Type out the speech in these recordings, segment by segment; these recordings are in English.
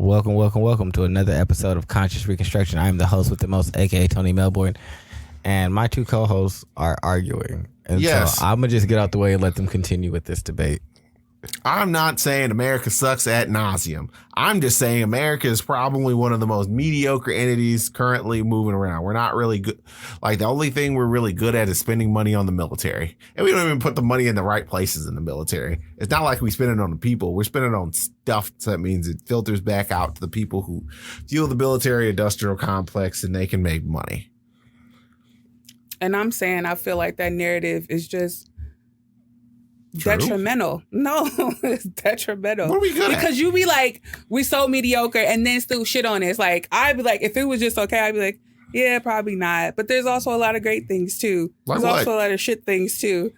Welcome to another episode of Conscious Reconstruction. I am the host with the most, aka Tony Melbourne, and my two co-hosts are arguing. And Yes. so I'm gonna just get out the way and let them continue with this debate. I'm not saying America sucks ad nauseum. I'm just saying America is probably one of the most mediocre entities currently moving around. We're not really good. Like, the only thing we're really good at is spending money on the military. And we don't even put the money in the right places in the military. It's not like we spend it on the people. We're spending it on stuff. So that means it filters back out to the people who fuel the military industrial complex and they can make money. And I'm saying I feel like that narrative is just True. detrimental. No, it's detrimental. What are we good Because you be like, we so mediocre and then still shit on it. It's like, I'd be like, if it was just okay, I'd be like, yeah, probably not. But there's also a lot of great things too. Like There's what? also a lot of shit things too.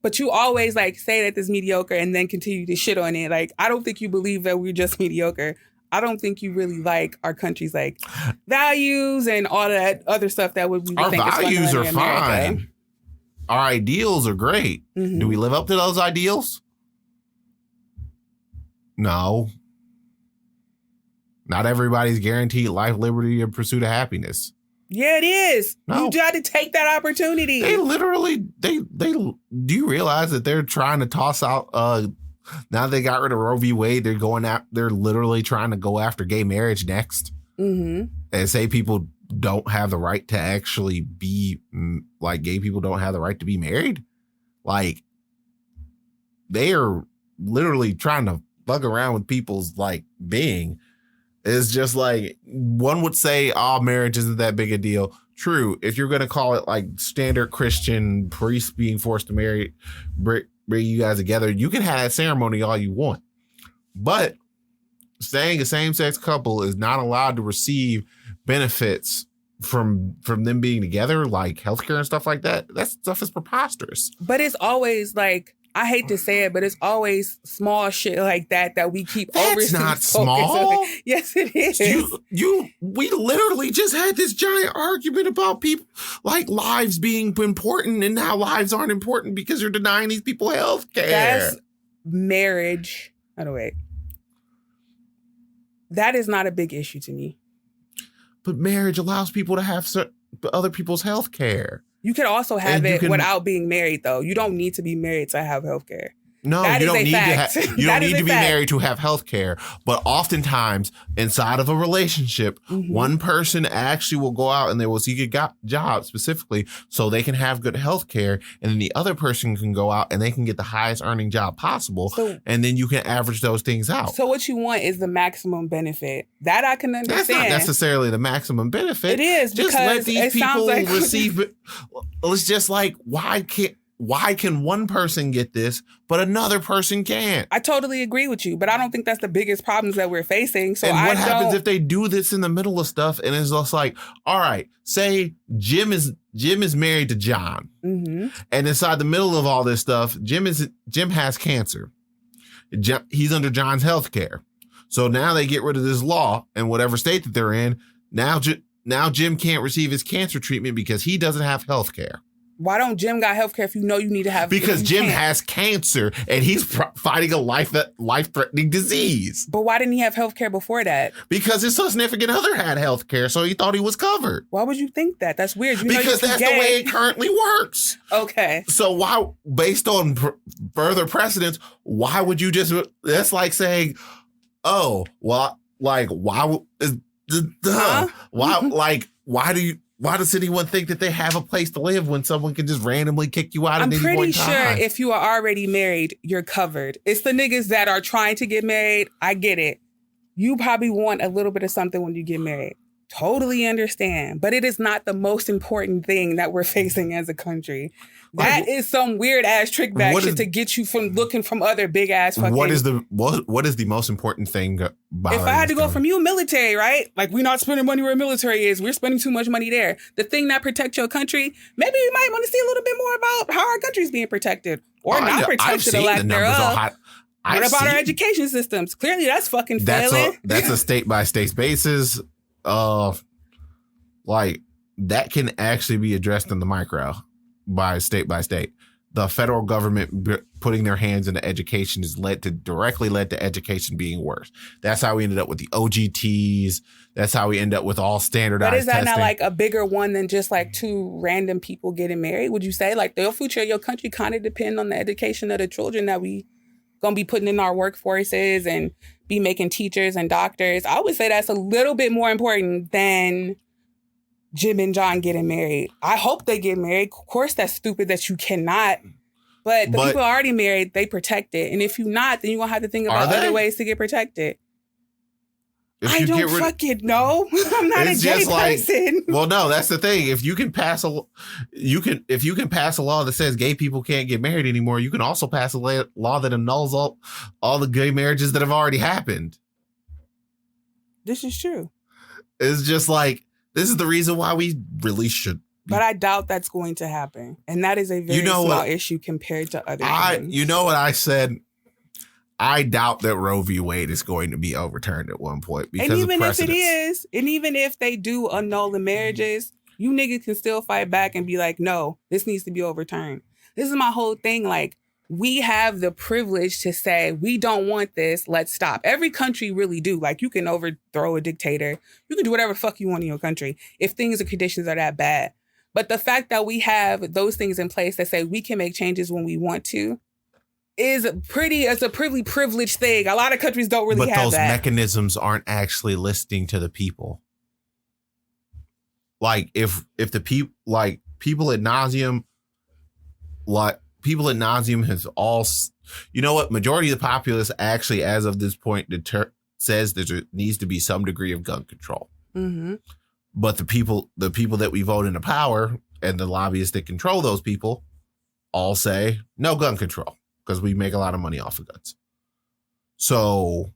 But you always like say that it's mediocre and then continue to shit on it. Like, I don't think you believe that we're just mediocre. I don't think you really like our country's like values and all that other stuff that we Our think is values fundamental are in America. fine. Our ideals are great. Mhm. Do we live up to those ideals? No. Not everybody's guaranteed life, liberty, and pursuit of happiness. Yeah, it is. No. You got to take that opportunity. They literally, they, do you realize that they're trying to toss out, now they got rid of Roe v. Wade, they're literally trying to go after gay marriage next Mm-hmm. and say people don't have the right to actually be, like, gay people don't have the right to be married. Like, they are literally trying to fuck around with people's, like, being. It's just like, one would say, oh, marriage isn't that big a deal. True. If you're going to call it like standard Christian priests being forced to bring you guys together, you can have that ceremony all you want. But saying a same-sex couple is not allowed to receive benefits from them being together, like healthcare and stuff like that, that stuff is preposterous. But it's always like, I hate to say it, but it's always small shit like that we keep That's not small. Yes, it is. We literally just had this giant argument about people, like, lives being important, and now lives aren't important because you're denying these people health care. That's marriage. Oh, no, wait. That is not a big issue to me. But marriage allows people to have other people's health care. You can also have And you it can- without being married, though. You don't need to be married to have healthcare. No, That you is don't a need fact. to you That don't is need a to be fact. married to have health care. But oftentimes inside of a relationship, Mhm. one person actually will go out and they will seek a job specifically so they can have good health care. And then the other person can go out and they can get the highest earning job possible. So- and then you can average those things out. So what you want is the maximum benefit. That I can That's understand. not necessarily the maximum benefit. It is, Just because let these it sounds people like receive it. It's just like, why can one person get this, but another person can't? I totally agree with you, but I don't think that's the biggest problems that we're facing. So And I what happens don't. if they do this in the middle of stuff and it's just like, all right, say Jim is married to John, Mhm. and inside the middle of all this stuff, Jim has cancer. He's under John's health care. So now they get rid of this law in whatever state that they're in. Now Jim can't receive his cancer treatment because he doesn't have health care. Why don't Jim got healthcare if you know you need to have? Because if you Jim can't? has cancer and he's fighting a life-threatening disease. But why didn't he have healthcare before that? Because his significant other had health care, so he thought he was covered. Why would you think that? That's weird. You know Because you're that's the gay. way it currently works. Okay. So why, based on further precedents, why would you just? That's like saying, "Oh, well, like why is Huh? why does anyone think that they have a place to live when someone can just randomly kick you out I'm at any pretty one sure time?" if you are already married, you're covered. It's the niggas that are trying to get married. I get it. You probably want a little bit of something when you get married. Totally understand. But it is not the most important thing that we're facing as a country. That is some weird ass trick bag What shit is- to get you from looking from other big ass fucking. What is the most important thing? If I had to go from you, military, right? Like, we're not spending money where military is. We're spending too much money there. The thing that protects your country, maybe we might want to see a little bit more about how our country's being protected or not protected, or lack thereof. What about our education systems? Clearly, that's fucking failing. That's a state by state basis. Like, that can actually be addressed in the micro by state. the federal government putting their hands into education has directly led to education being worse. That's how we ended up with the OGTs. That's how we end up with all standardized But is that testing. not like a bigger one than just like two random people getting married? Would you say like the future of your country kind of depend on the education of the children that we gonna be putting in our workforces and be making teachers and doctors? I would say that's a little bit more important than Jim and John getting married. I hope they get married. Of course, that's stupid that you cannot. But the people already married, they protect it. And if you're not, then you're going to have to think about other ways to get protected. I don't fucking know. I'm not a gay person. Well, no, that's the thing. If you can pass a law that says gay people can't get married anymore, you can also pass a law that annuls all the gay marriages that have already happened. This is true. It's just like, this is the reason why we really should. But I doubt that's going to happen. And that is a very small issue compared to other things. You know what I said? I doubt that Roe v. Wade is going to be overturned at one point. Because and even if it is, and even if they do annul the marriages, you niggas can still fight back and be like, no, this needs to be overturned. This is my whole thing. Like, we have the privilege to say, we don't want this, let's stop. Every country really do. Like, you can overthrow a dictator. You can do whatever the fuck you want in your country if things or conditions are that bad. But the fact that we have those things in place that say we can make changes when we want to is a pretty privileged thing. A lot of countries don't really have that. But those mechanisms aren't actually listening to the people. Like, if the people, like, people ad nauseum has all, you know what? Majority of the populace actually, as of this point, says there needs to be some degree of gun control. Mm-hmm. But the people that we vote into power and the lobbyists that control those people all say no gun control because we make a lot of money off of guns. So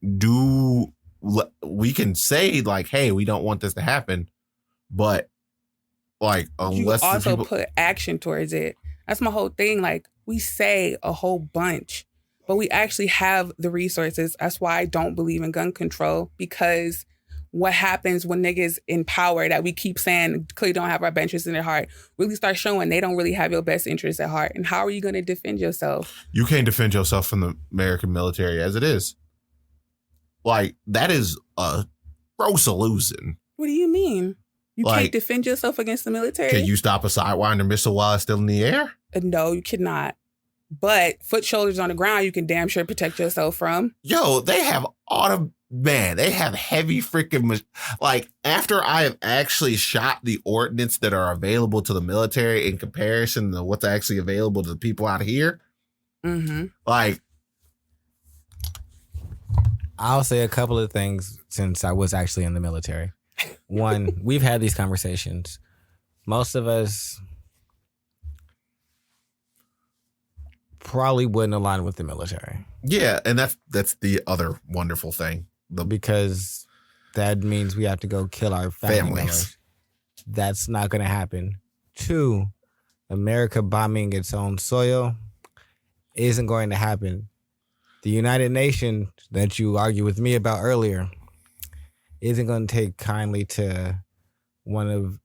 we can say like, hey, we don't want this to happen, but like, unless you also put action towards it. That's my whole thing. Like, we say a whole bunch, but we actually have the resources. That's why I don't believe in gun control, because what happens when niggas in power that we keep saying clearly don't have our best interests in their heart really start showing they don't really have your best interests at heart? And how are you going to defend yourself? You can't defend yourself from the American military as it is. Like, that is a gross illusion. What do you mean? You can't defend yourself against the military? Can you stop a Sidewinder missile while it's still in the air? No, you cannot. But foot shoulders on the ground, you can damn sure protect yourself from. Yo, they have they have heavy freaking, like, after I have actually shot the ordnance that are available to the military in comparison to what's actually available to the people out here. Mm-hmm. Like, I'll say a couple of things since I was actually in the military. One, we've had these conversations. Most of us probably wouldn't align with the military. Yeah, and that's the other wonderful thing. Because that means we have to go kill our family members. That's not going to happen. Two, America bombing its own soil isn't going to happen. The United Nations that you argued with me about earlier isn't going to take kindly to one of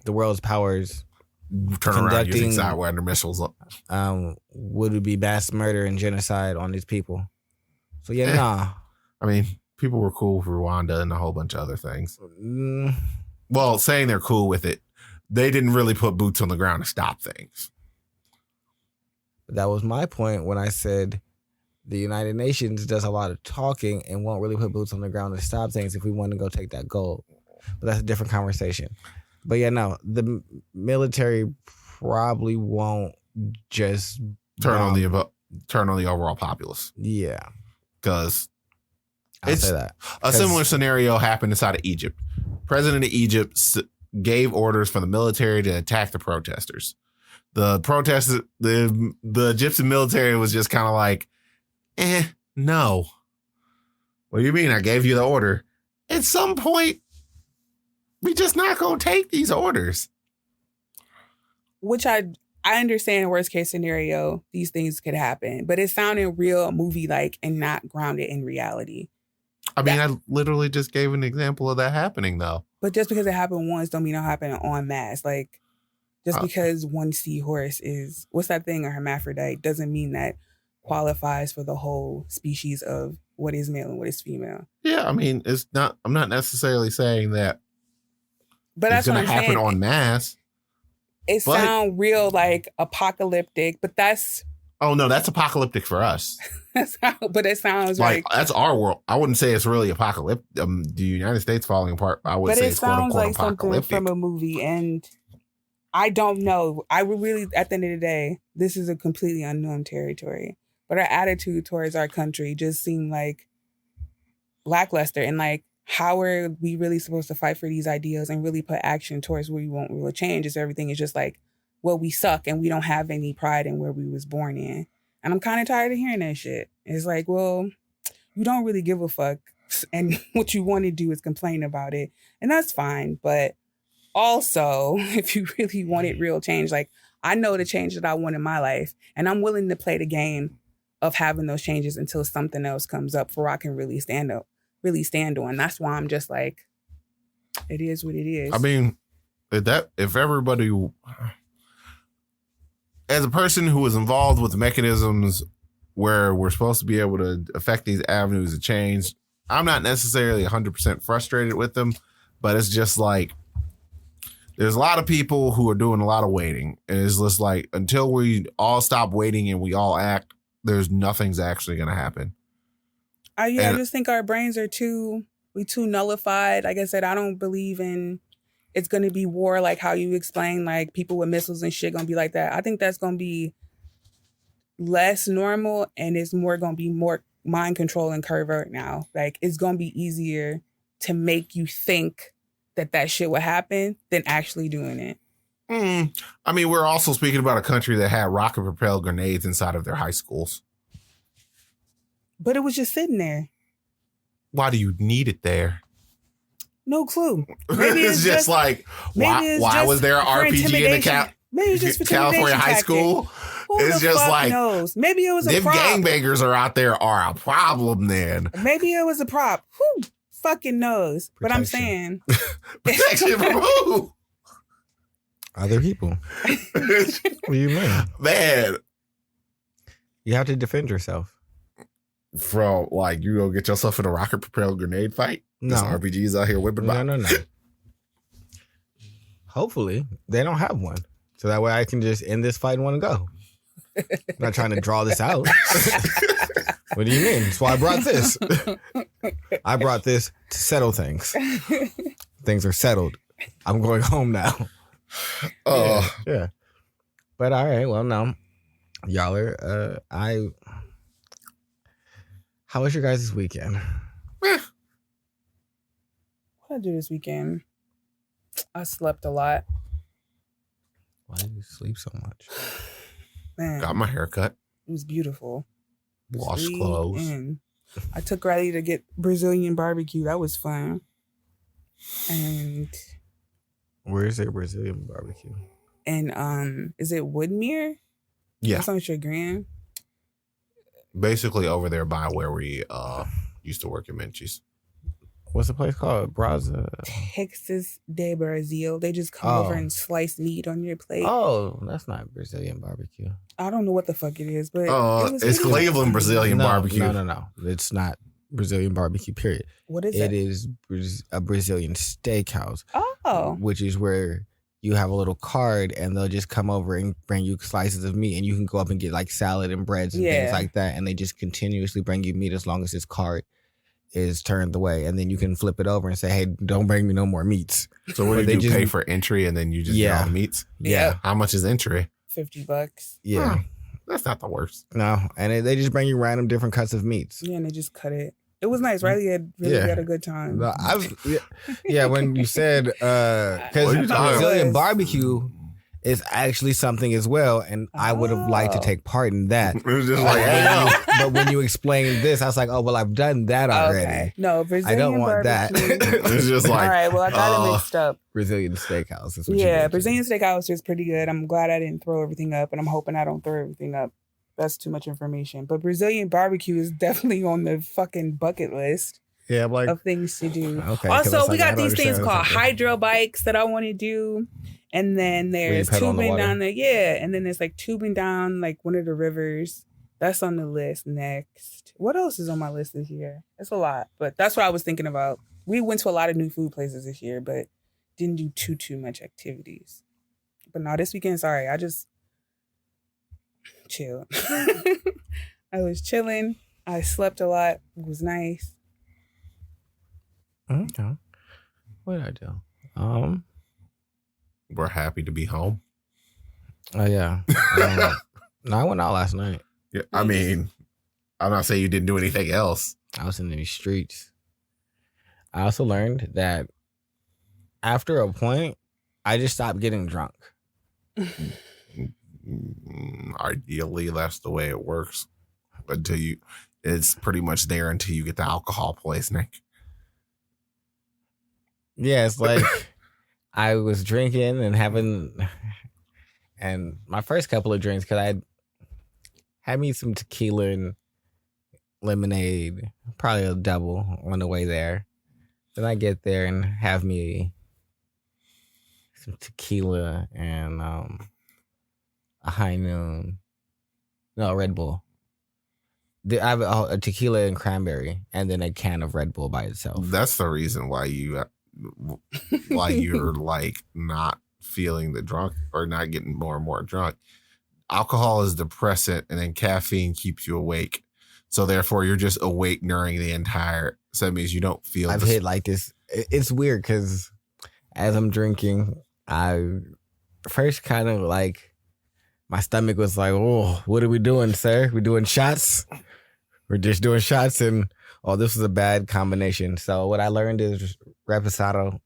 the world's powers turn around using Sidewinder missiles. Would it be mass murder and genocide on these people? So yeah, nah. I mean, people were cool with Rwanda and a whole bunch of other things. Well, saying they're cool with it, they didn't really put boots on the ground to stop things. That was my point when I said the United Nations does a lot of talking and won't really put boots on the ground to stop things if we want to go take that gold. But that's a different conversation. But yeah, no, the military probably won't just turn on the overall populace. Yeah. Because I'll say that. A similar scenario happened inside of Egypt. President of Egypt gave orders for the military to attack the protesters. The protesters, the Egyptian military was just kind of like, no. What do you mean? I gave you the order. At some point, we just not going to take these orders. Which I understand, worst case scenario, these things could happen, but it sounded real movie-like and not grounded in reality. I mean, I literally just gave an example of that happening, though. But just because it happened once don't mean it'll happen en masse. Like, Just because one seahorse is, what's that thing, a hermaphrodite, doesn't mean that qualifies for the whole species of what is male and what is female. Yeah, I mean, I'm not necessarily saying that but that's going to happen en masse. It sounds real like apocalyptic, but that's... Oh, no, that's apocalyptic for us. But it sounds like that's our world. I wouldn't say it's really apocalyptic. The United States falling apart. I would say it's quote unquote like apocalyptic. Something from a movie, and I don't know. I would really, at the end of the day, this is a completely unknown territory. But our attitude towards our country just seemed like lackluster, and like, how are we really supposed to fight for these ideals and really put action towards where we want real change? Is everything is just like, well, we suck and we don't have any pride in where we was born in. And I'm kind of tired of hearing that shit. It's like, well, you don't really give a fuck. And what you want to do is complain about it. And that's fine. But also, if you really wanted real change, like, I know the change that I want in my life. And I'm willing to play the game of having those changes until something else comes up for where I can really stand on. That's why I'm just like, it is what it is. I mean, if everybody... As a person who is involved with mechanisms where we're supposed to be able to affect these avenues of change, I'm not necessarily 100% frustrated with them, but it's just like, there's a lot of people who are doing a lot of waiting. And it's just like, until we all stop waiting and we all act, there's nothing's actually going to happen. I just think our brains are too nullified. Like I said, I don't believe in... it's going to be war, like how you explain, like people with missiles and shit going to be like that. I think that's going to be less normal, and it's going to be more mind control and covert now. Like, it's going to be easier to make you think that shit would happen than actually doing it. I mean, we're also speaking about a country that had rocket propelled grenades inside of their high schools. But it was just sitting there. Why do you need it there? No clue. Maybe it's just like, why was there an RPG in the California high school? It's just like, knows? Maybe it was a prop. Them gangbangers are out there are a problem then. Maybe it was a prop. Who fucking knows? Protection. But I'm saying. Protection from who? Other people. What do you mean? Man. You have to defend yourself. From, like, you go get yourself in a rocket propelled grenade fight? No. There's RPGs out here whipping by. No. Hopefully, they don't have one. So that way I can just end this fight and want to go. I'm not trying to draw this out. What do you mean? That's why I brought this. I brought this to settle things. Things are settled. I'm going home now. Yeah. But all right, well, now, y'all are, how was your guys' weekend? What did I do this weekend? I slept a lot. Why did you sleep so much? Man, got my hair cut. It was beautiful. Washed clothes. I took Riley to get Brazilian barbecue. That was fun. And where is their Brazilian barbecue? And is it Woodmere? Yeah. That's on Chagrin. Basically over there by where we used to work in Menchie's. What's the place called? Braza? Texas de Brazil. They just come over and slice meat on your plate. Oh, that's not Brazilian barbecue. I don't know what the fuck it is, but it's Cleveland Barbecue. No. It's not Brazilian barbecue, period. What is it? It is a Brazilian steakhouse. Oh. Which is where you have a little card and they'll just come over and bring you slices of meat and you can go up and get like salad and breads and things like that. And they just continuously bring you meat as long as this card is turned away. And then you can flip it over and say, hey, don't bring me no more meats. So what do you pay for entry and then you just get all the meats? Yeah. How much is entry? $50. Yeah. That's not the worst. No. And they just bring you random different cuts of meats. Yeah, and they just cut it. It was nice. Riley had really had a good time. No, when you said, because Brazilian barbecue is actually something as well, and I would have liked to take part in that. It was just like, but when you explained this, I was like, oh, well, I've done that already. Okay. No, Brazilian I don't want barbecue. that. It's just like, all right, well, I got it mixed up. Brazilian steakhouse is what you mentioned. Brazilian steakhouse is pretty good. I'm glad I didn't throw everything up, and I'm hoping I don't throw everything up. That's too much information. But Brazilian barbecue is definitely on the fucking bucket list. Yeah, I'm like, of things to do. Okay, also, we got these things called hydro bikes that I want to do. And then there's tubing down there. Yeah. And then there's like tubing down like one of the rivers. That's on the list next. What else is on my list this year? It's a lot, but that's what I was thinking about. We went to a lot of new food places this year, but didn't do too much activities. But no, this weekend, sorry, I just chilled. I was chilling. I slept a lot. It was nice. Okay. What did I do? We're happy to be home. Oh yeah. No, I went out last night. Yeah, I mean, I'm not saying you didn't do anything else. I was in the streets. I also learned that after a point, I just stopped getting drunk. Ideally, that's the way it works. It's pretty much there until you get the alcohol poisoning. Yeah, it's like I was drinking and and my first couple of drinks, because I had me some tequila and lemonade, probably a double on the way there. Then I get there and have me some tequila and a High Noon. No, a Red Bull. I have a tequila and cranberry, and then a can of Red Bull by itself. That's the reason why you're like not feeling the drunk or not getting more and more drunk. Alcohol is depressant, and then caffeine keeps you awake. So therefore, you're just awake during the entire. So that means you don't feel. I've hit like this. It's weird because as I'm drinking, I first kind of like my stomach was like, "Oh, what are we doing, sir? We doing shots? We're just doing shots." And oh, this was a bad combination. So what I learned is Reposado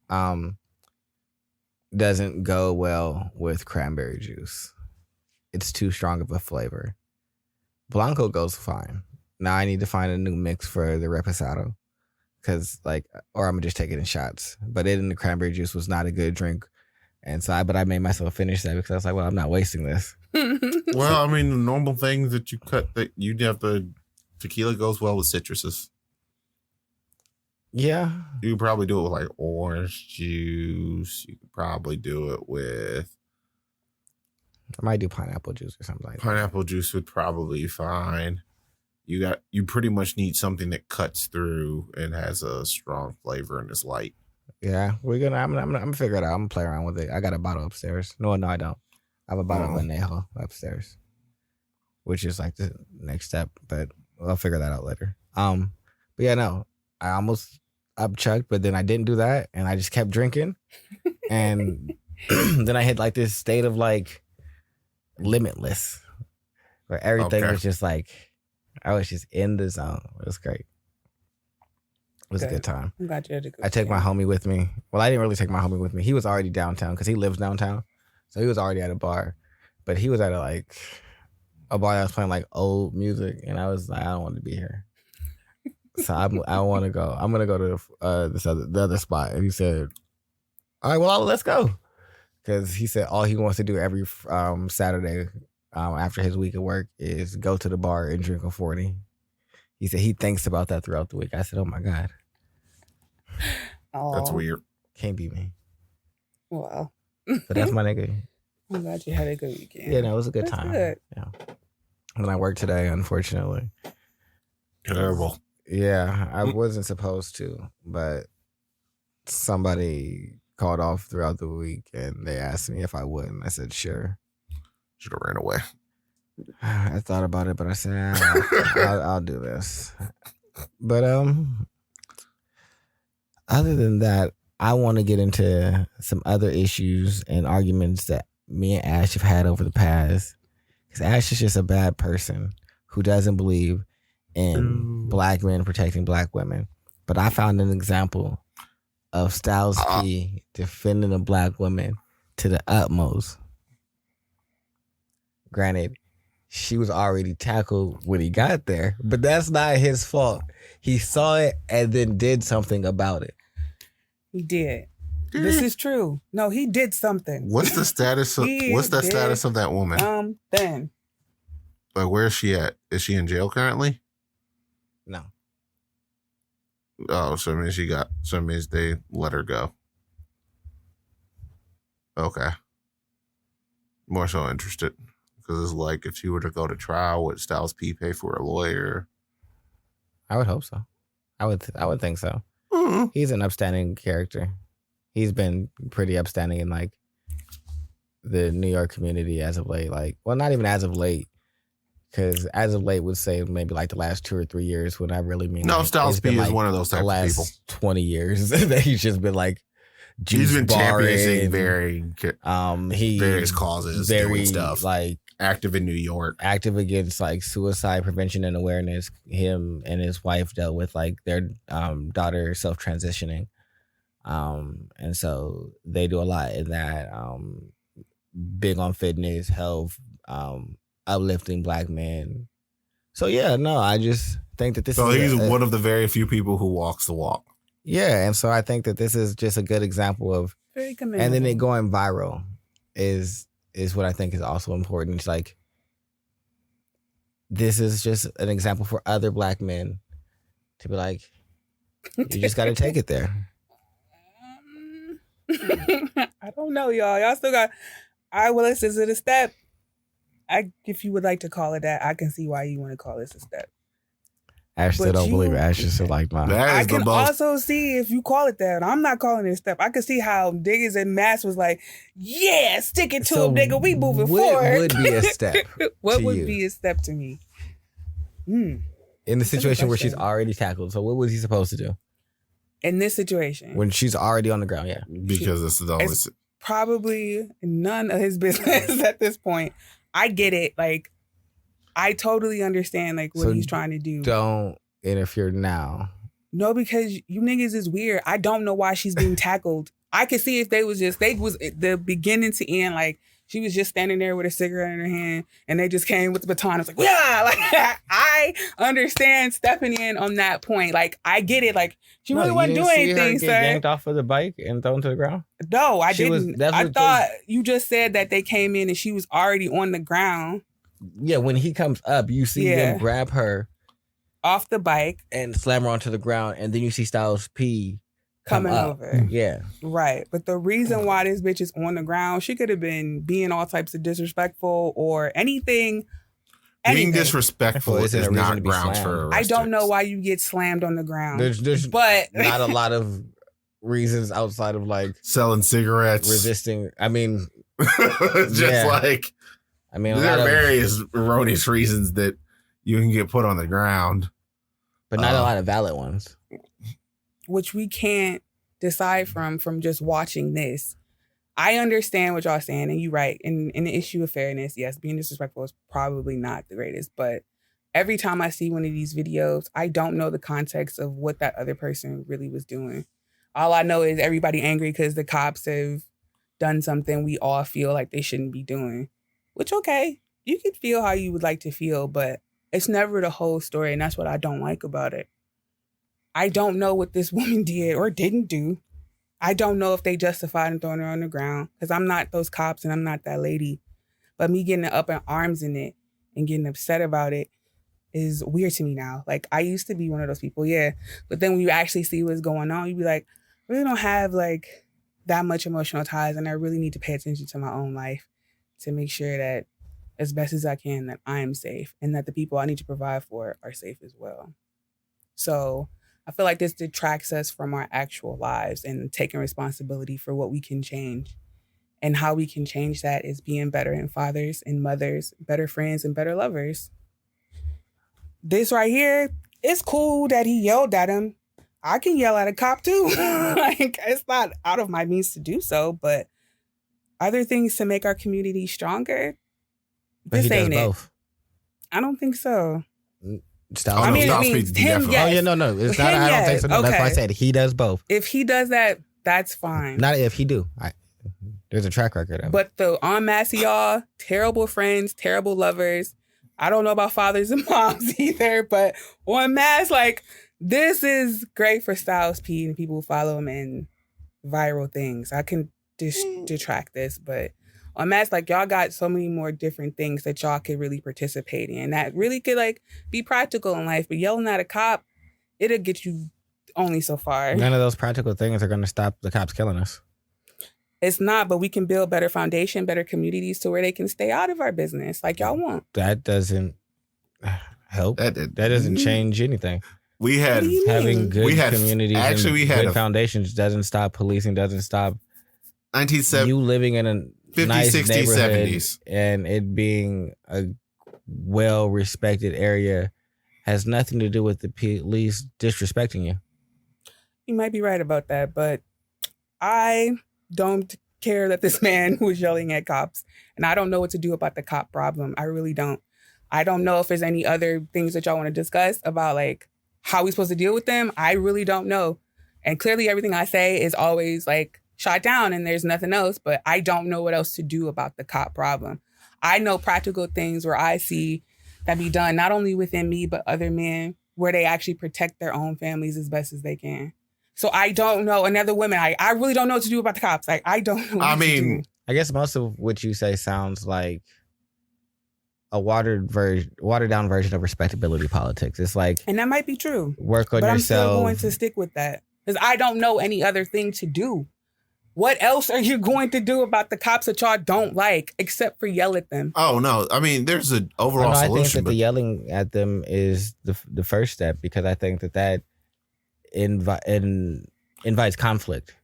doesn't go well with cranberry juice. It's too strong of a flavor. Blanco goes fine. Now I need to find a new mix for the Reposado, or I'm gonna just take it in shots. But it in the cranberry juice was not a good drink, and so I made myself finish that because I was like, well, I'm not wasting this. Well, I mean, the normal things that you cut that you'd have the tequila goes well with citruses. Yeah, you could probably do it with like orange juice. You could probably do it with. I might do pineapple juice or something like that. Pineapple juice would probably be fine. You pretty much need something that cuts through and has a strong flavor and is light. Yeah, I'm gonna figure it out. I'm gonna play around with it. I got a bottle upstairs. No, I don't. I have a bottle of Añejo upstairs, which is like the next step, but I'll figure that out later. But yeah, no, I almost upchucked, but then I didn't do that, and I just kept drinking, and then I hit like this state of like limitless, where everything was just like I was just in the zone. It was great. It was a good time. I'm glad you had a good I took my homie with me. Well, I didn't really take my homie with me. He was already downtown because he lives downtown. So he was already at a bar. But he was at a bar that was playing like old music. And I was like, I don't want to be here. So I want to go. I'm going to go to the other spot. And he said, all right, well, let's go. Because he said all he wants to do every Saturday after his week of work is go to the bar and drink a 40. He said he thinks about that throughout the week. I said, oh my God. Oh, that's weird. Can't be me. Wow. But that's my nigga. I'm glad you had a good weekend. Yeah, no, it was a good time. Good. Yeah. When I worked today, unfortunately. Terrible. Yeah, I wasn't supposed to, but somebody called off throughout the week and they asked me if I would. And I said, sure. Should have ran away. I thought about it, but I said, I'll do this. But other than that, I want to get into some other issues and arguments that me and Ash have had over the past. Because Ash is just a bad person who doesn't believe in black men protecting black women. But I found an example of Styles P defending a black woman to the utmost. Granted, she was already tackled when he got there, but that's not his fault. He saw it and then did something about it. He did. This is true. No, he did something. What's the status of status of that woman? Ben. Like, where is she at? Is she in jail currently? No. Oh, so it means they let her go. Okay. more so interested because it's like if she were to go to trial, would Styles P pay for a lawyer? I would hope so. I would think so. Mm-hmm. He's an upstanding character. He's been pretty upstanding in like the New York community as of late. Like, well, not even as of late, because as of late would say maybe like the last 2 or 3 years. When I really mean no, like, Styles P is like one of those types the last of people. 20 years that he's just been like. He's been championing various causes, very doing stuff, like active in New York, active against like suicide prevention and awareness. Him and his wife dealt with like their daughter self-transitioning, and so they do a lot in that. Big on fitness, health, uplifting Black men. So yeah, no, I just think that this. So he's one of the very few people who walks the walk. Yeah, and so I think that this is just a good example of, very commendable. And then it going viral is what I think is also important. It's like, this is just an example for other Black men to be like, you just got to take it there. I don't know, y'all. Y'all still got. Well, this is it a step. If you would like to call it that, I can see why you want to call this a step. Ash still don't believe it. Ash is still like, mine. I can also see if you call it that. I'm not calling it a step. I can see how Diggers and Mass was like, yeah, stick it to him, nigga. We moving forward. What would be a step? What would be a step to me? In the situation where she's already tackled. So what was he supposed to do? In this situation. When she's already on the ground, yeah. Because it's probably none of his business at this point. I get it. Like, I totally understand like what he's trying to do. Don't interfere now. No, because you niggas is weird. I don't know why she's being tackled. I could see if they was the beginning to end, like she was just standing there with a cigarette in her hand and they just came with the baton. It's like, yeah, like I understand stepping in on that point. Like I get it. Like she really wasn't doing anything, sir. Yanked off of the bike and thrown to the ground? No, I didn't. I thought you just said that they came in and she was already on the ground. Yeah, when he comes up, you see them grab her off the bike and slam her onto the ground, and then you see Styles P coming over. Yeah. Right. But the reason why this bitch is on the ground, she could have been being all types of disrespectful or anything. Being disrespectful is not grounds for arrest. I don't know why you get slammed on the ground. There's but not a lot of reasons outside of like selling cigarettes, resisting. I mean, like. I mean, there are various erroneous reasons that you can get put on the ground. But not a lot of valid ones. Which we can't decide from just watching this. I understand what y'all saying, and you're right. In the issue of fairness, yes, being disrespectful is probably not the greatest. But every time I see one of these videos, I don't know the context of what that other person really was doing. All I know is everybody angry because the cops have done something we all feel like they shouldn't be doing. Which, okay, you can feel how you would like to feel, but it's never the whole story, and that's what I don't like about it. I don't know what this woman did or didn't do. I don't know if they justified in throwing her on the ground, because I'm not those cops and I'm not that lady. But me getting up in arms in it and getting upset about it is weird to me now. Like, I used to be one of those people, yeah. But then when you actually see what's going on, you be like, I really don't have, like, that much emotional ties, and I really need to pay attention to my own life to make sure that as best as I can that I am safe and that the people I need to provide for are safe as well. So I feel like this detracts us from our actual lives and taking responsibility for what we can change. And how we can change that is being better in fathers and mothers, better friends and better lovers. This right here, it's cool that he yelled at him. I can yell at a cop too. Like, it's not out of my means to do so, but other things to make our community stronger. But this ain't it. I don't think so. I mean, him, yes. Oh yeah, no. It's not. I don't think so. No, okay. That's why I said he does both. If he does that, that's fine. Not if he do. There's a track record of it. But the en masse y'all, terrible friends, terrible lovers. I don't know about fathers and moms either, but en masse, like, this is great for Styles P and people who follow him and viral things. I can detract this, but en masse, like, y'all got so many more different things that y'all could really participate in that really could, like, be practical in life. But yelling at a cop, it'll get you only so far. None of those practical things are going to stop the cops killing us. It's not, but we can build better foundation, better communities to where they can stay out of our business like y'all want. That doesn't help. That doesn't change anything. We had having good communities. Actually, we had good foundations doesn't stop policing. Doesn't stop 1970 you living in a 50s, nice 60s, neighborhood 70s, and it being a well-respected area has nothing to do with the police disrespecting you. You might be right about that, but I don't care that this man was yelling at cops, and I don't know what to do about the cop problem. I really don't. I don't know if there's any other things that y'all want to discuss about like how we supposed to deal with them. I really don't know. And clearly everything I say is always like shot down and there's nothing else, but I don't know what else to do about the cop problem. I know practical things where I see that be done not only within me, but other men where they actually protect their own families as best as they can. So I don't know. Another woman, I really don't know what to do about the cops. Like, I don't know what to do. I guess most of what you say sounds like a watered down version of respectability politics. It's like, and that might be true. Work on yourself. But I'm still going to stick with that because I don't know any other thing to do. What else are you going to do about the cops that y'all don't like except for yell at them? Oh no, I mean there's an overall solution. I think that the yelling at them is the first step because I think that invites conflict.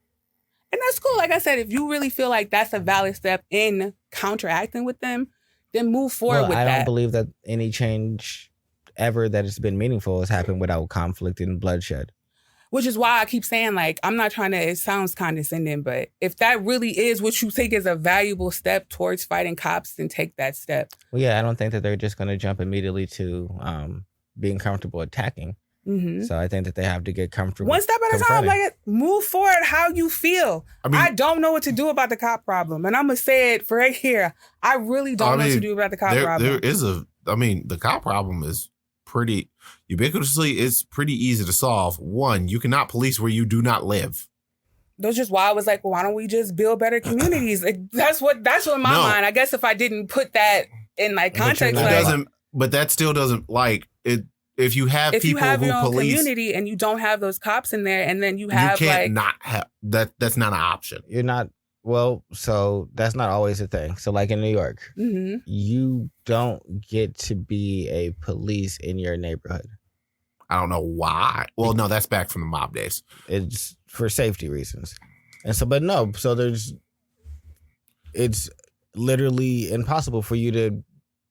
And that's cool. Like I said, if you really feel like that's a valid step in counteracting with them, then move forward with that. I don't believe that any change ever that has been meaningful has happened without conflict and bloodshed. Which is why I keep saying, like, I'm not trying to, it sounds condescending, but if that really is what you think is a valuable step towards fighting cops, then take that step. Well, yeah, I don't think that they're just going to jump immediately to being comfortable attacking. Mm-hmm. So I think that they have to get comfortable. One step at a time, like move forward how you feel. I don't know what to do about the cop problem. And I'm going to say it for right here. I really don't know what to do about the cop problem. The cop problem is pretty ubiquitously, it's pretty easy to solve. One, you cannot police where you do not live. That's just why I was like, well, why don't we just build better communities? Like, that's what in my mind. I guess if I didn't put that in like context, but that still doesn't like it. If you have people who your own police community and you don't have those cops in there, and then you have not have that. That's not an option. You're not. Well, so that's not always a thing. So like in New York, mm-hmm. you don't get to be a police in your neighborhood. I don't know why. Well, no, that's back from the mob days. It's for safety reasons. And so, but no, so it's literally impossible for you to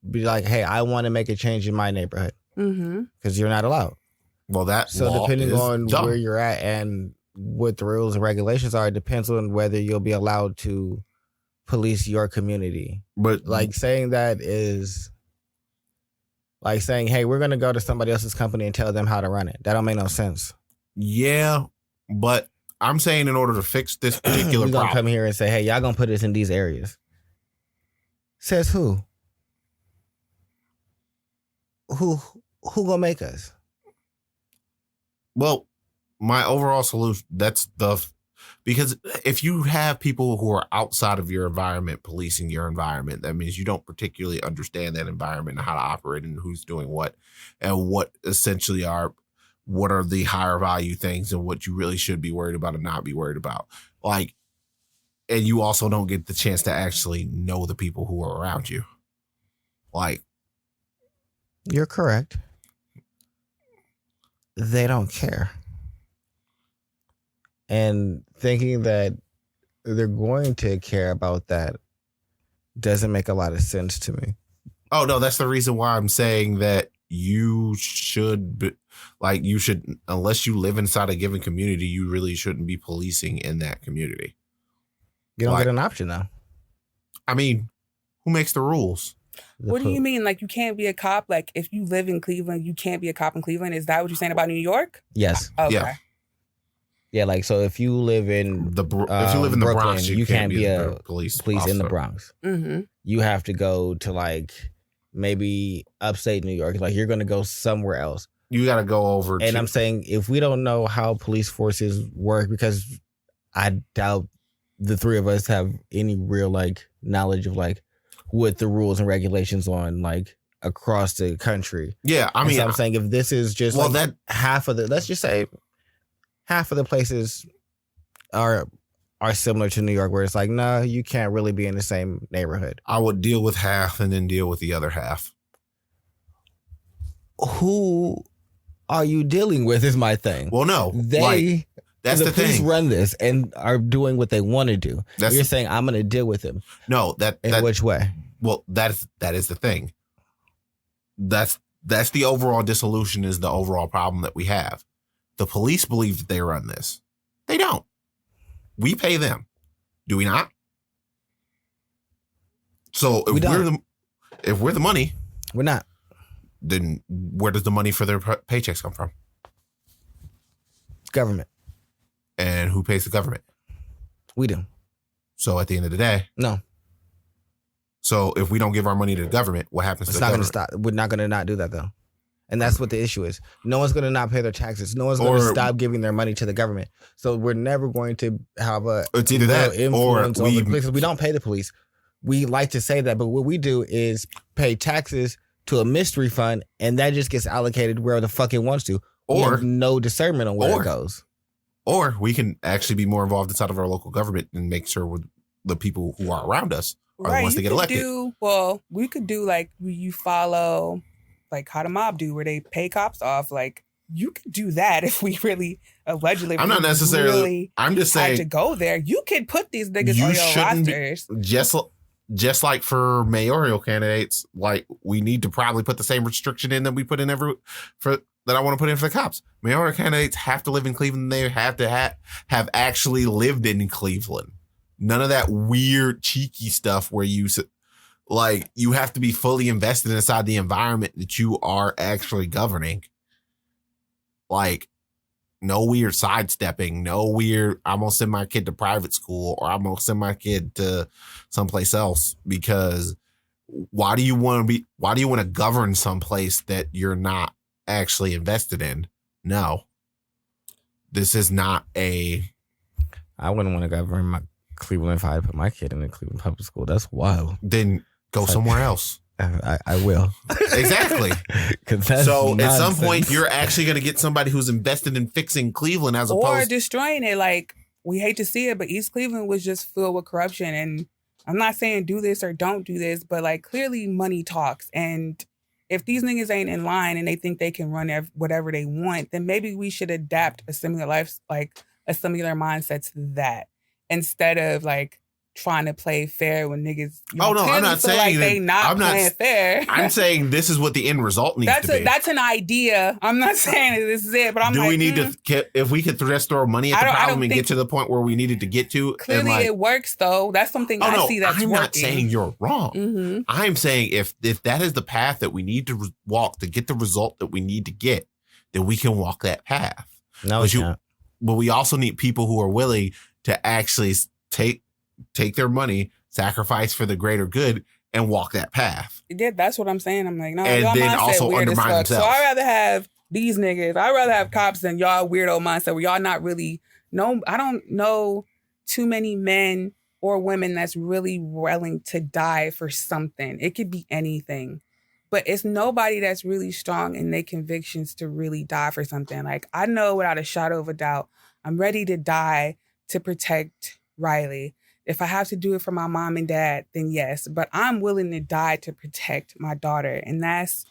be like, hey, I want to make a change in my neighborhood. Because you're not allowed. Well, so depending on where you're at and what the rules and regulations are, it depends on whether you'll be allowed to police your community. But like saying that is like saying, hey, we're going to go to somebody else's company and tell them how to run it. That don't make no sense. Yeah, but I'm saying in order to fix this particular problem. You're going to come here and say, hey, y'all going to put this in these areas. Says who? Who gonna make us? Well, my overall solution, because if you have people who are outside of your environment policing your environment, that means you don't particularly understand that environment and how to operate and who's doing what and what essentially what are the higher value things and what you really should be worried about and not be worried about. Like, and you also don't get the chance to actually know the people who are around you. Like, you're correct. They don't care. And thinking that they're going to care about that doesn't make a lot of sense to me. Oh, no, that's the reason why I'm saying that you should, unless you live inside a given community, you really shouldn't be policing in that community. You don't get an option, though. I mean, who makes the rules? What do you mean? Like, you can't be a cop? Like, if you live in Cleveland, you can't be a cop in Cleveland? Is that what you're saying about New York? Yes. Okay. Yeah, like, so if you live in the Brooklyn, Bronx, you can't be a police in the Bronx. Mm-hmm. You have to go to, like, maybe upstate New York. Like, you're going to go somewhere else. You got to go over. And I'm saying, if we don't know how police forces work, because I doubt the three of us have any real, like, knowledge of, like, what the rules and regulations on, like, across the country. Yeah, I mean, so I'm saying if this is just half of the, let's just say half of the places are are similar to New York, where it's like, no, you can't really be in the same neighborhood. I would deal with half and then deal with the other half. Who are you dealing with is my thing. Well, no. That's the police thing. Run this and are doing what they want to do. You're saying I'm going to deal with him. No, in which way? Well, that is the thing. That's the overall dissolution is the overall problem that we have. The police believe that they run this. They don't. We pay them. Do we not? So if we're the money, we're not. Then where does the money for their paychecks come from? Government. And who pays the government? We do. So at the end of the day, no. So if we don't give our money to the government, what happens to the government? It's not going to stop. We're not going to not do that, though. And that's what the issue is. No one's going to not pay their taxes. No one's going to stop giving their money to the government. So we're never going to have it's either that influence over the police. We don't pay the police. We like to say that, but what we do is pay taxes to a mystery fund, and that just gets allocated where the fuck it wants to. We have no discernment on where it goes. Or we can actually be more involved inside of our local government and make sure the people who are around us are the ones that get elected. We could do like you follow like how the mob do, where they pay cops off. Like you could do that if we really allegedly. I'm not necessarily. I'm just saying to go there. You could put these niggas on your rosters. Just like for mayoral candidates, like we need to probably put the same restriction in that we put in that I want to put in for the cops. Mayoral candidates have to live in Cleveland. They have to have actually lived in Cleveland. None of that weird, cheeky stuff where you have to be fully invested inside the environment that you are actually governing. Like, no weird sidestepping, no weird, I'm going to send my kid to private school or I'm going to send my kid to someplace else, because why do you want to govern someplace that you're not actually invested in? No, this is not I wouldn't want to govern my Cleveland if I put my kid in the Cleveland public school. That's wild. Then go somewhere else. I will. Exactly. So at some point, you're actually going to get somebody who's invested in fixing Cleveland or destroying it. Like, we hate to see it, but East Cleveland was just filled with corruption. And I'm not saying do this or don't do this, but like clearly money talks. And if these niggas ain't in line and they think they can run whatever they want, then maybe we should adapt a similar mindset to that instead of like trying to play fair when niggas. I'm not saying like they not playing fair. I'm saying this is what the end result needs to be. That's an idea. I'm not saying that this is it, but we need to? If we could just throw money at the problem and get to the point where we needed to get to, clearly it works though. That's something I see that's working. I'm not saying you're wrong. Mm-hmm. I'm saying if that is the path that we need to walk to get the result that we need to get, then we can walk that path. No, but we also need people who are willing to actually take their money, sacrifice for the greater good, and walk that path. Yeah, that's what I'm saying. I'm like, no, and y'all then mindset also weird undermine as fuck. themselves. So I'd rather have these niggas. I'd rather have cops than y'all weirdo mindset where y'all not really. No, I don't know too many men or women that's really willing to die for something. It could be anything, but it's nobody that's really strong in their convictions to really die for something. Like, I know without a shadow of a doubt, I'm ready to die to protect Riley. If I have to do it for my mom and dad, then yes. But I'm willing to die to protect my daughter. And that's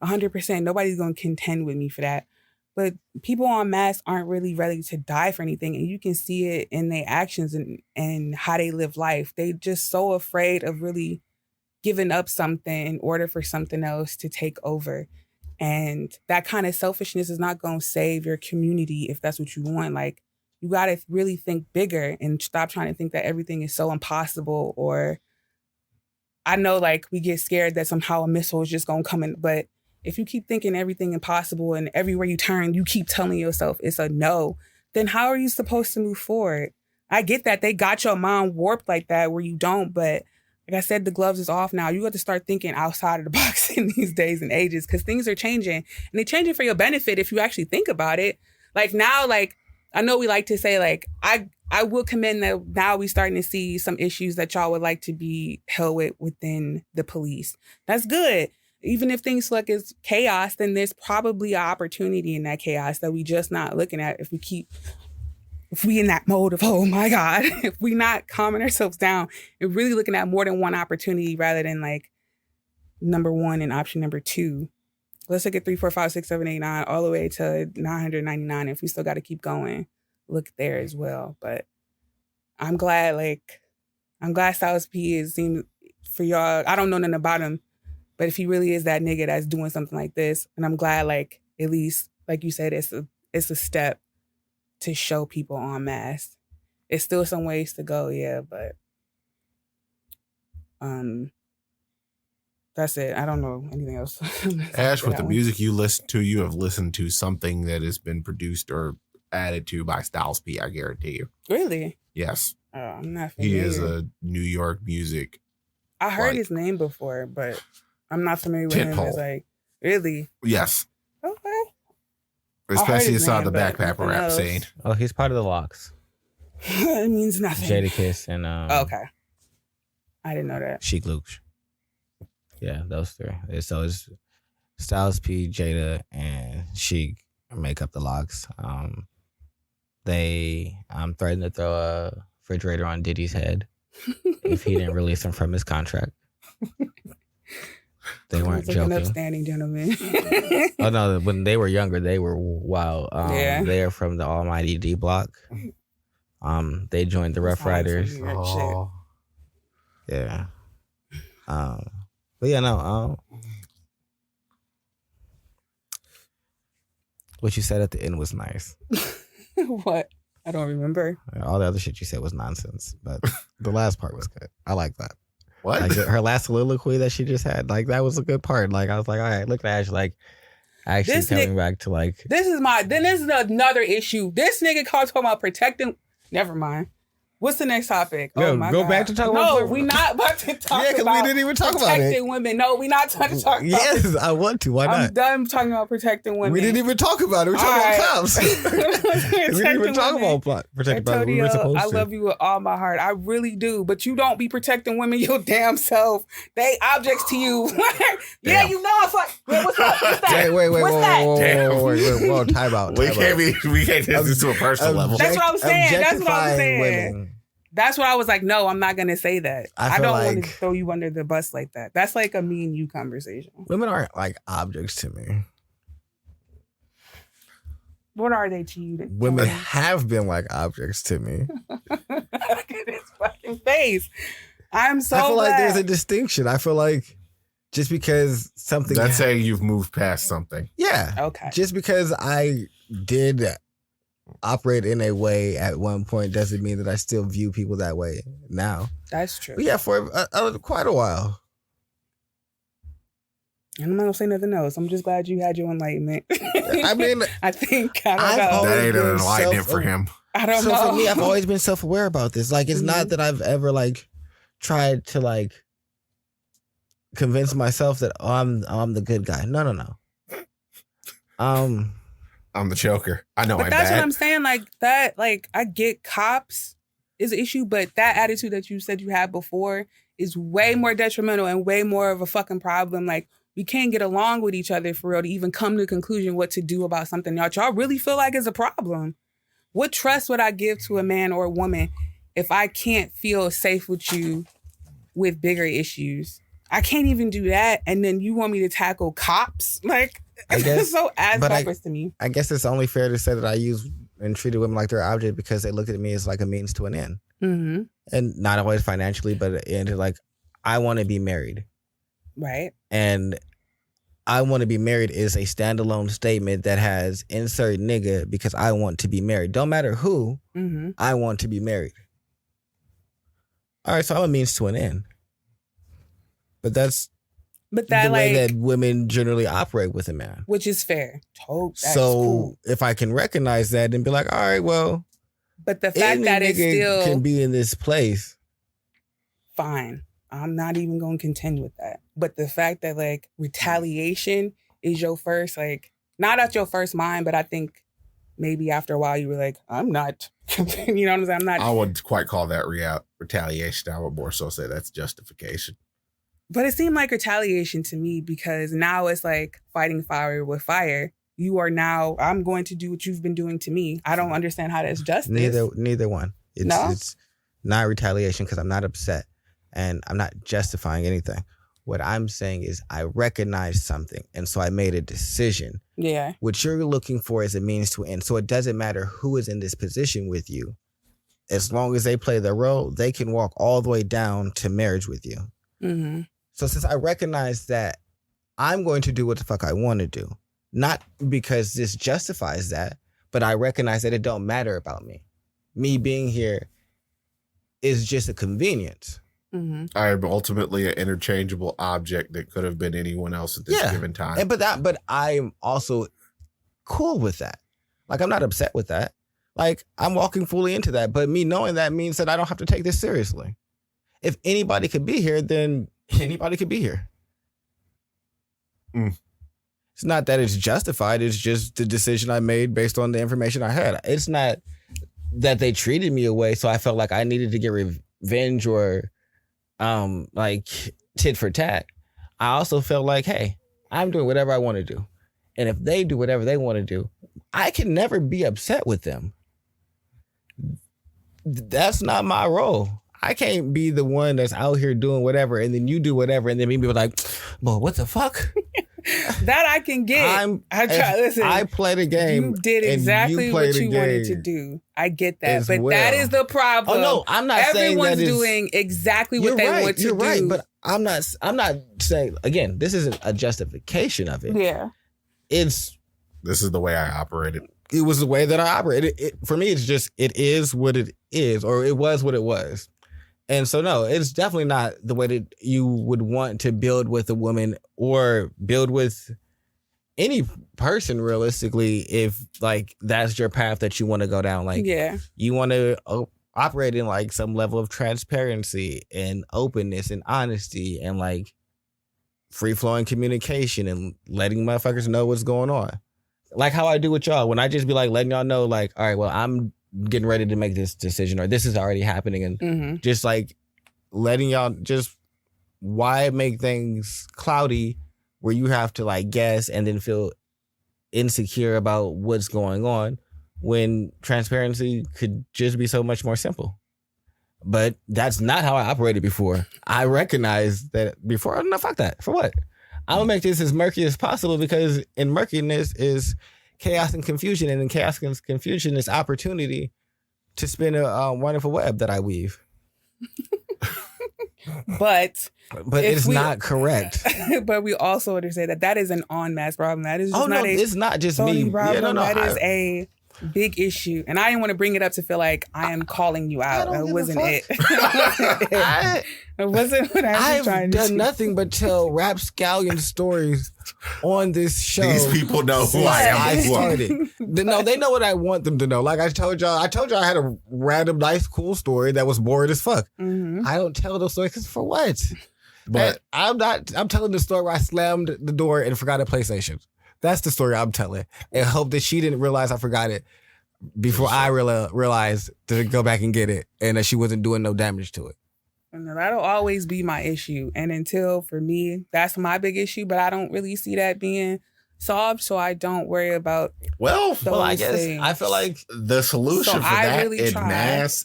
100%. Nobody's going to contend with me for that. But people en masse aren't really ready to die for anything. And you can see it in their actions and how they live life. They just so afraid of really giving up something in order for something else to take over. And that kind of selfishness is not going to save your community if that's what you want. Like, you got to really think bigger and stop trying to think that everything is so impossible. Or I know like we get scared that somehow a missile is just going to come in. But if you keep thinking everything impossible and everywhere you turn, you keep telling yourself it's a no, then how are you supposed to move forward? I get that they got your mind warped like that where you don't. But like I said, the gloves is off now. You got to start thinking outside of the box in these days and ages because things are changing. And they're changing for your benefit if you actually think about it. Like now, like, I know we like to say, like, I will commend that now we're starting to see some issues that y'all would like to be held with within the police. That's good. Even if things look as chaos, then there's probably an opportunity in that chaos that we just not looking at if we keep if we in that mode of, oh my God, if we not calming ourselves down and really looking at more than one opportunity rather than like number one and option number two. Let's look at 3, 4, 5, 6, 7, 8, 9, all the way to 999. If we still got to keep going, look there as well. But I'm glad Styles P is seen for y'all. I don't know nothing about him, but if he really is that nigga that's doing something like this, and I'm glad, like, at least, like you said, it's a step to show people en masse. It's still some ways to go, yeah, but that's it. I don't know anything else. Ash, with the music you listen to, you have listened to something that has been produced or added to by Styles P, I guarantee you. Really? Yes. Oh, I'm not familiar. He is a New York music. I heard his name before, but I'm not familiar with him. It's like, really? Yes. Okay. Especially inside the backpack rap scene. Oh, he's part of the Locks. It means nothing. Jadakiss and okay. I didn't know that. Sheek Louch. Yeah, those three. So it's Styles P, Jada, and Sheek make up the Locks. They threatened to throw a refrigerator on Diddy's head if he didn't release him from his contract. They weren't joking. An upstanding gentleman. Oh no! When they were younger, they were wild. Yeah. They are from the Almighty D Block. They joined the Rough Riders. Oh. Yeah. But yeah, no. What you said at the end was nice. What? I don't remember. All the other shit you said was nonsense, but the last part was good. I like that. What? Like her last soliloquy that she just had, like that was a good part. Like I was like, all right, look at Ash, like actually This coming back to like. This is another issue. This nigga talking about protecting. Never mind. What's the next topic? Yo, oh my go God. back to talk about. No, we not about to talk Yeah, because about we didn't even talk about protecting it. women. No, we not trying to talk about Yes, I want to. Why not? I'm done talking about protecting women. We didn't even talk about it. We're talking about cops. we didn't even talk about protecting women. We were supposed to. I love you with all my heart. I really do. But you don't be protecting women your damn self. They objects to you. Yeah, you know it's like, yeah, what's up? What's that? Wait, what's that? Whoa, time out. We can't take this to a personal level. That's what I was saying. That's what I was saying. Women. That's what I was like, no, I'm not going to say that. I don't want like to throw you under the bus like that. That's like a me and you conversation. Women aren't like objects to me. What are they to you? Women have been like objects to me. Look at his fucking face. I'm so I feel like glad. there's a distinction. I feel like just because something... That's saying you've moved past something. Yeah. Okay. Just because I did operate in a way at one point doesn't mean that I still view people that way now. That's true. But yeah, for quite a while. I'm not gonna say nothing else. I'm just glad you had your enlightenment. I mean, I think I I've don't know. That always ain't an been enlightenment for him. I don't So know. for me, I've always been self-aware about this. Like, it's not that I've ever like tried to like convince myself that I'm the good guy. No. I'm the choker. I know. But that's what I'm saying. Like that. Like I get cops is an issue, but that attitude that you said you had before is way more detrimental and way more of a fucking problem. Like we can't get along with each other for real to even come to a conclusion what to do about something y'all really feel like is a problem. What trust would I give to a man or a woman if I can't feel safe with you with bigger issues? I can't even do that. And then you want me to tackle cops? Like, it's so ass backwards to me. I guess it's only fair to say that I use and treated women like they're an object because they look at me as like a means to an end. Mm-hmm. And not always financially, but into like, I want to be married. Right. And I want to be married is a standalone statement that has insert nigga because I want to be married. Don't matter who, I want to be married. All right, so I'm a means to an end. But that's the way that women generally operate with a man. Which is fair. That's so cool. if I can recognize that and be like, all right, well. But the fact that it's still can be in this place. Fine. I'm not even going to contend with that. But the fact that like retaliation is your first, like, not at your first mind, but I think maybe after a while you were like, I'm not, you know what I'm saying? I'm not. I wouldn't quite call that retaliation. I would more so say that's justification. But it seemed like retaliation to me because now it's like fighting fire with fire. you are now, I'm going to do what you've been doing to me. I don't understand how that's justice. Neither one. It's not retaliation because I'm not upset and I'm not justifying anything. What I'm saying is I recognize something, and so I made a decision. Yeah. What you're looking for is a means to end. So it doesn't matter who is in this position with you. As long as they play their role, they can walk all the way down to marriage with you. Mm-hmm. So since I recognize that, I'm going to do what the fuck I want to do. Not because this justifies that, but I recognize that it don't matter about me. Me being here is just a convenience. Mm-hmm. I am ultimately an interchangeable object that could have been anyone else at this given time. But I'm also cool with that. Like, I'm not upset with that. Like, I'm walking fully into that. But me knowing that means that I don't have to take this seriously. If anybody could be here, then anybody could be here. It's not that it's justified. It's just the decision I made based on the information I had. It's not that they treated me away, so I felt like I needed to get revenge or like tit for tat. I also felt like, hey, I'm doing whatever I want to do. And if they do whatever they want to do, I can never be upset with them. That's not my role. I can't be the one that's out here doing whatever and then you do whatever and then people like, well, what the fuck? That I can get. Listen, I play the game. You did exactly what you wanted to do. I get that. But that is the problem. Oh no, I'm not saying that everyone's doing exactly what they want to do. You're right, but I'm not saying, again, this isn't a justification of it. Yeah. This is the way I operated. It was the way that I operated. For me, it's just, it is what it is, or it was what it was. And so, no, it's definitely not the way that you would want to build with a woman or build with any person realistically if, like, that's your path that you want to go down. Like, you want to operate in, like, some level of transparency and openness and honesty and, like, free-flowing communication and letting motherfuckers know what's going on. Like how I do with y'all. When I just be, like, letting y'all know, like, all right, well, I'm getting ready to make this decision or this is already happening and just like letting y'all just why make things cloudy where you have to like guess and then feel insecure about what's going on when transparency could just be so much more simple. But that's not how I operated before. I recognize that before, no, fuck that. For what? I'm gonna make this as murky as possible because in murkiness is chaos and confusion, and in chaos and confusion is opportunity to spin a wonderful web that I weave. But it's not correct. But we also understand that is an en masse problem. That is just it's not just me. Problem. That is a big issue, and I didn't want to bring it up to feel like I am calling you out. It wasn't it. It wasn't what I was trying to do. I've done nothing but tell rapscallion stories on this show. These people know who I am. I started. No, they know what I want them to know. Like I told y'all I had a random, nice, cool story that was boring as fuck. Mm-hmm. I don't tell those stories because for what? But I'm telling the story where I slammed the door and forgot a PlayStation. That's the story I'm telling. And hope that she didn't realize I forgot it before I realized to go back and get it and that she wasn't doing no damage to it. And that'll always be my issue. And until, for me, that's my big issue, but I don't really see that being solved, so I don't worry about I guess things. I feel like the solution for that en masse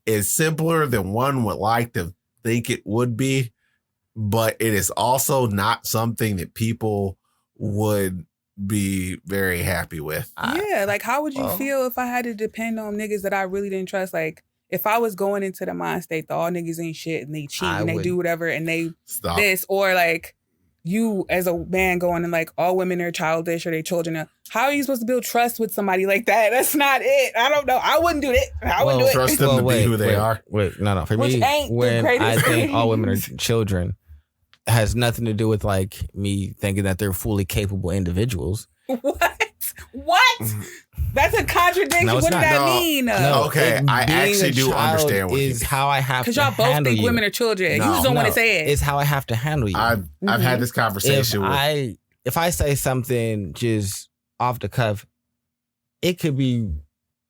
is simpler than one would like to think it would be, but it is also not something that people would be very happy with. Yeah, like how would you feel if I had to depend on niggas that I really didn't trust? Like if I was going into the mind state that all niggas ain't shit and they cheat and they do whatever and they this, or like you as a man going and like all women are childish or they children. How are you supposed to build trust with somebody like that? That's not it. I don't know. I wouldn't do it. I wouldn't do it. Trust them to be who they are. No. For me, when I think all women are children, has nothing to do with like me thinking that they're fully capable individuals. What? That's a contradiction. No, what does that mean? No, okay, I actually do understand what is how I have to handle you. Because y'all both think women are children. No, you just don't want to say it. It's how I have to handle you. I've had this conversation if I say something just off the cuff, it could be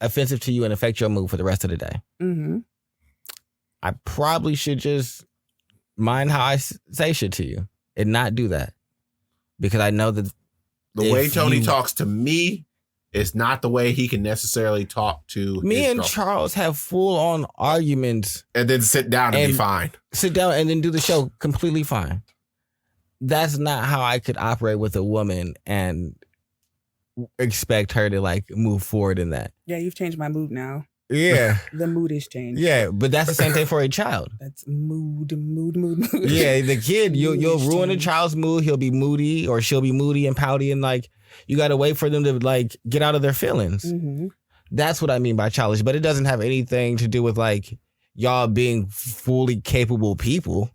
offensive to you and affect your mood for the rest of the day. Mm-hmm. I probably should just mind how I say shit to you and not do that, because I know that the way Tony talks to me is not the way he can necessarily talk to me and Charles have full on arguments. And then sit down and be fine. Sit down and then do the show completely fine. That's not how I could operate with a woman and expect her to like move forward in that. Yeah, you've changed my mood now. Yeah. The mood has changed. Yeah, but that's the same thing for a child. That's mood. Yeah, the kid, you'll ruin a child's mood. He'll be moody or she'll be moody and pouty and like, you got to wait for them to like get out of their feelings. Mm-hmm. That's what I mean by childish, but it doesn't have anything to do with like y'all being fully capable people.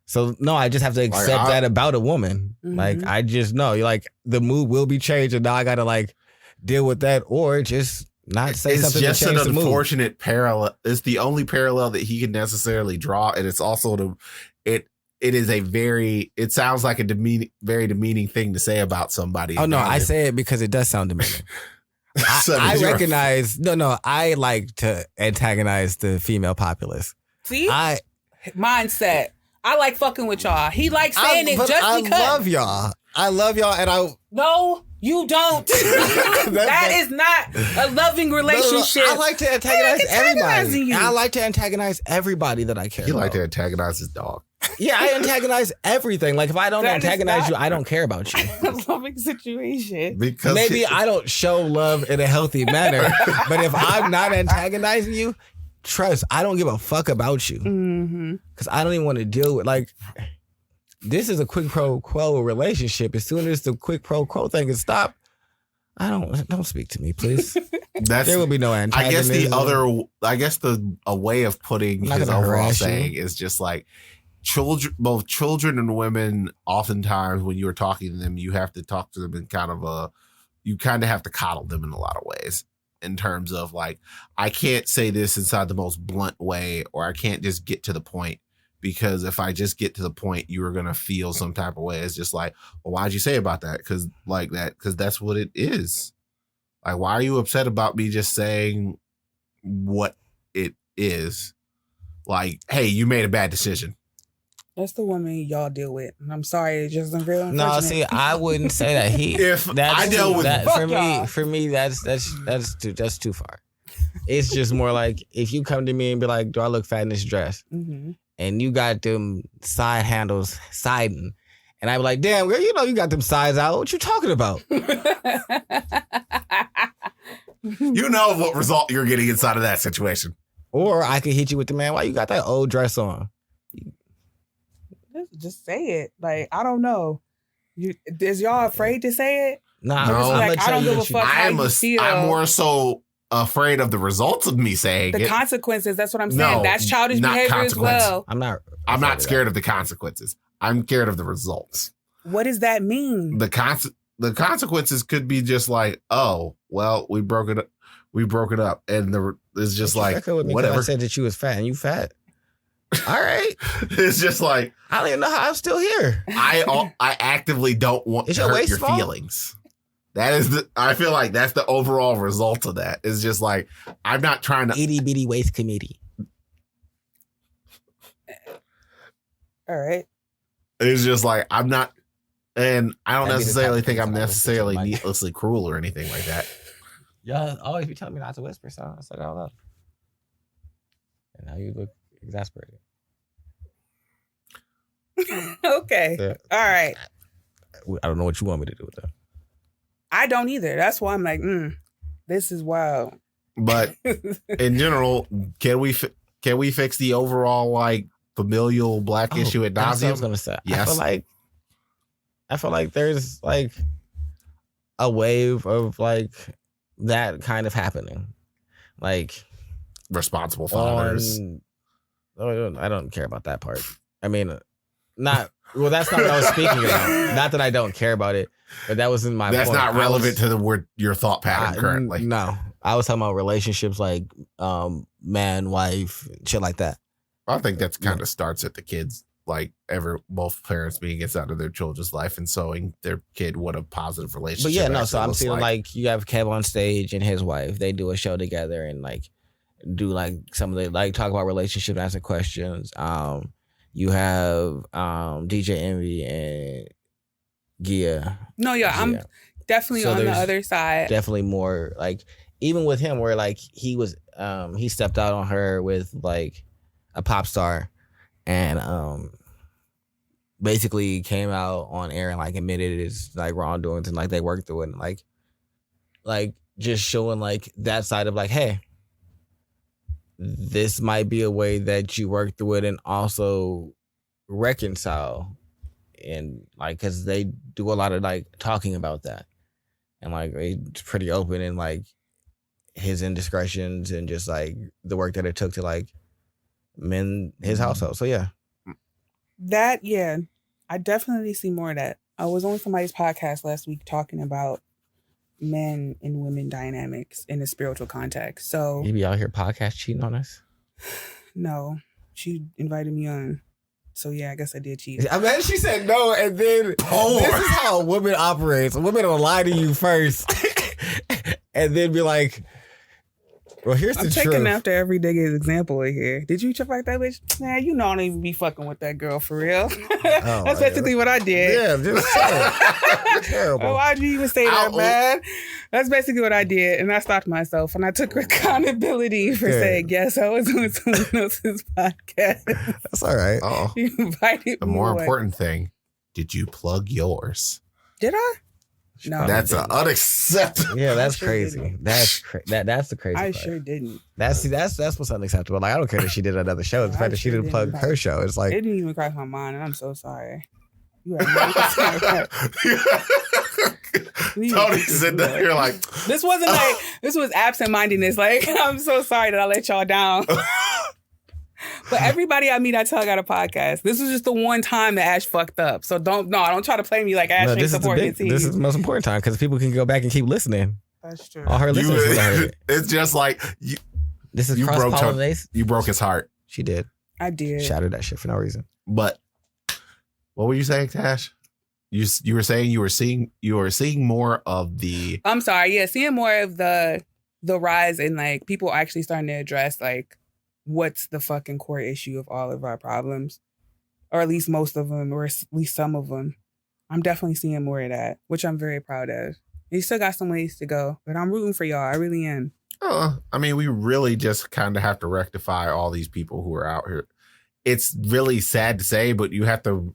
So no, I just have to accept that about a woman. Mm-hmm. Like I just know, like the mood will be changed, and now I got to like deal with that, or just not say something. It's just an unfortunate parallel. It's the only parallel that he can necessarily draw, and it's also it is a very. It sounds like a very demeaning thing to say about somebody. Oh no, I say it because it does sound demeaning. I recognize. No, I like to antagonize the female populace. See, mindset. I like fucking with y'all. He likes saying it just because. I love y'all, and No, you don't. That is not a loving relationship. No. I like to antagonize everybody. I like to antagonize everybody that I care about. You like to antagonize his dog. Yeah, I antagonize everything. Like if I don't antagonize you, I don't care about you. A loving situation. Because maybe I don't show love in a healthy manner, but if I'm not antagonizing you, trust, I don't give a fuck about you. Because I don't even want to deal with, like, this is a quid pro quo relationship. As soon as the quid pro quo thing is stopped, don't speak to me, please. There will be no antagonism. I guess a way of putting his overall saying is just like, both children and women, oftentimes when you're talking to them, you have to talk to them in you kind of have to coddle them in a lot of ways. In terms of like, I can't say this inside the most blunt way, or I can't just get to the point, because if I just get to the point, you are going to feel some type of way. It's just like, well, why'd you say about that? Because that's what it is. Like, why are you upset about me just saying what it is? Like, hey, you made a bad decision. That's the woman y'all deal with. And I'm sorry, it just unreal. No, see, I wouldn't say that. I deal with that. For me, that's too far. It's just more like if you come to me and be like, "Do I look fat in this dress?" Mm-hmm. And you got them side handles siding, and I be like, "Damn, girl, you got them sides out. What you talking about?" You know what result you're getting inside of that situation. Or I could hit you with the man. Why you got that old dress on? Just say it. Like, I don't know. Is y'all afraid to say it? Nah, no. Like, I don't give a fuck how you feel. I'm more so afraid of the results of me saying the consequences. That's what I'm saying. That's childish behavior as well. I'm not scared of the consequences. I'm scared of the results. What does that mean? The consequences could be just like, oh, well, we broke it up, and it's just like whatever. I said that you was fat, and you fat. All right. It's just like, I don't even know how I'm still here. I actively don't want to hurt your feelings. I feel like that's the overall result of that. It's just like, I'm not trying to. Itty bitty waist committee. All right. It's just like, I'm not, and I don't necessarily think I'm necessarily needlessly cruel or anything like that. Y'all always be telling me not to whisper, so I said it out loud. And now you look exasperated. Okay. Yeah. All right. I don't know what you want me to do with that. I don't either. That's why I'm like, this is wild. But in general, can we fix the overall like familial black issue at nauseam? That's what I was gonna say. Yes. I feel like there's like a wave of like that kind of happening, like responsible fathers. I don't care about that part. I mean, that's not what I was speaking about. Not that I don't care about it, but that wasn't my That's point. not relevant to your thought pattern currently. No. I was talking about relationships like man, wife, shit like that. I think that kind of starts at the kids, like both parents being inside of their children's life and showing their kid what a positive relationship. But yeah, no, so I'm seeing like you have Kev on stage and his wife, they do a show together and like do like some of the like talk about relationship, answer questions. You have DJ Envy Yeah. No, yeah, I'm definitely So on the there's other side. Definitely more like even with him where like he stepped out on her with like a pop star and basically came out on air and like admitted his like wrongdoings and like they worked through it and like just showing like that side of like, hey, this might be a way that you work through it and also reconcile. And like, cause they do a lot of like talking about that and like it's pretty open and like his indiscretions and just like the work that it took to like mend his household. So yeah. That, yeah, I definitely see more of that. I was on somebody's podcast last week talking about men and women dynamics in a spiritual context. So You be out here podcast cheating on us? no, she invited me on. So yeah, I guess I did cheat. I mean, she said no, and then this is how a woman operates. A woman will lie to you first, and then be like, "Well, here's the I'm truth." taking after every nigga's example in here. Did you trip like that bitch? Nah, you know I don't even be fucking with that girl for real. That's basically what I did. Yeah, just terrible. Oh, why'd you even say that, man? That's basically what I did, and I stopped myself, and I took accountability for saying yes. I was on someone else's podcast. That's all right. Oh, You invited the me more on. important thing: did you plug yours? Did I? No, That's unacceptable. Yeah, that's sure crazy. didn't. That's the crazy I part. sure didn't. That's what's unacceptable. Like I don't care that she did another show. The I fact that she sure didn't plug didn't. her show, it's like It didn't even cross my mind, and I'm so sorry. You are 100% right. Tony's sitting there you're like, This wasn't like, this was absent-mindedness. Like, I'm so sorry that I let y'all down. But everybody I meet, I tell I got a podcast. This was just the one time that Ash fucked up. So don't try to play me like Ash ain't supporting the team. this is the most important time because people can go back and keep listening. That's true. All her listeners would have heard it. it's just like This is you broke cross-pollination. you broke his heart. She did. I did. Shattered that shit for no reason. But what were you saying, Tash? You were saying you were seeing more of the. I'm sorry. Yeah, seeing more of the rise in like people actually starting to address like what's the fucking core issue of all of our problems, or at least most of them, or at least some of them. I'm definitely seeing more of that, which I'm very proud of. You still got some ways to go, but I'm rooting for y'all. I really am. I mean, we really just kind of have to rectify all these people who are out here. It's really sad to say, but you have to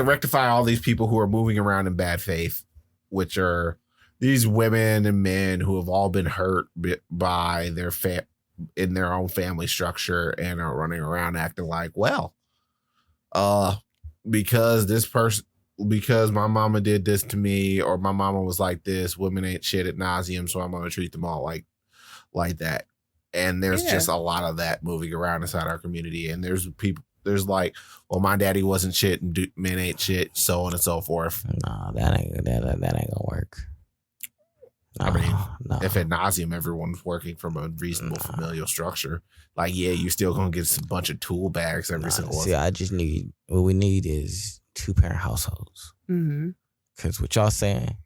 rectify all these people who are moving around in bad faith, which are these women and men who have all been hurt by their in their own family structure and are running around acting like, well, because my mama did this to me, or my mama was like this, women ain't shit at nauseum, so I'm gonna treat them all like that. And there's just a lot of that moving around inside our community. And there's like, well, my daddy wasn't shit and men ain't shit, so on and so forth. No, that ain't gonna work. No, I mean, if at nauseum everyone's working from a reasonable familial structure, like, yeah, you're still gonna get a bunch of tool bags every single one. See, what we need is 2-parent households. Mm-hmm. Because what y'all saying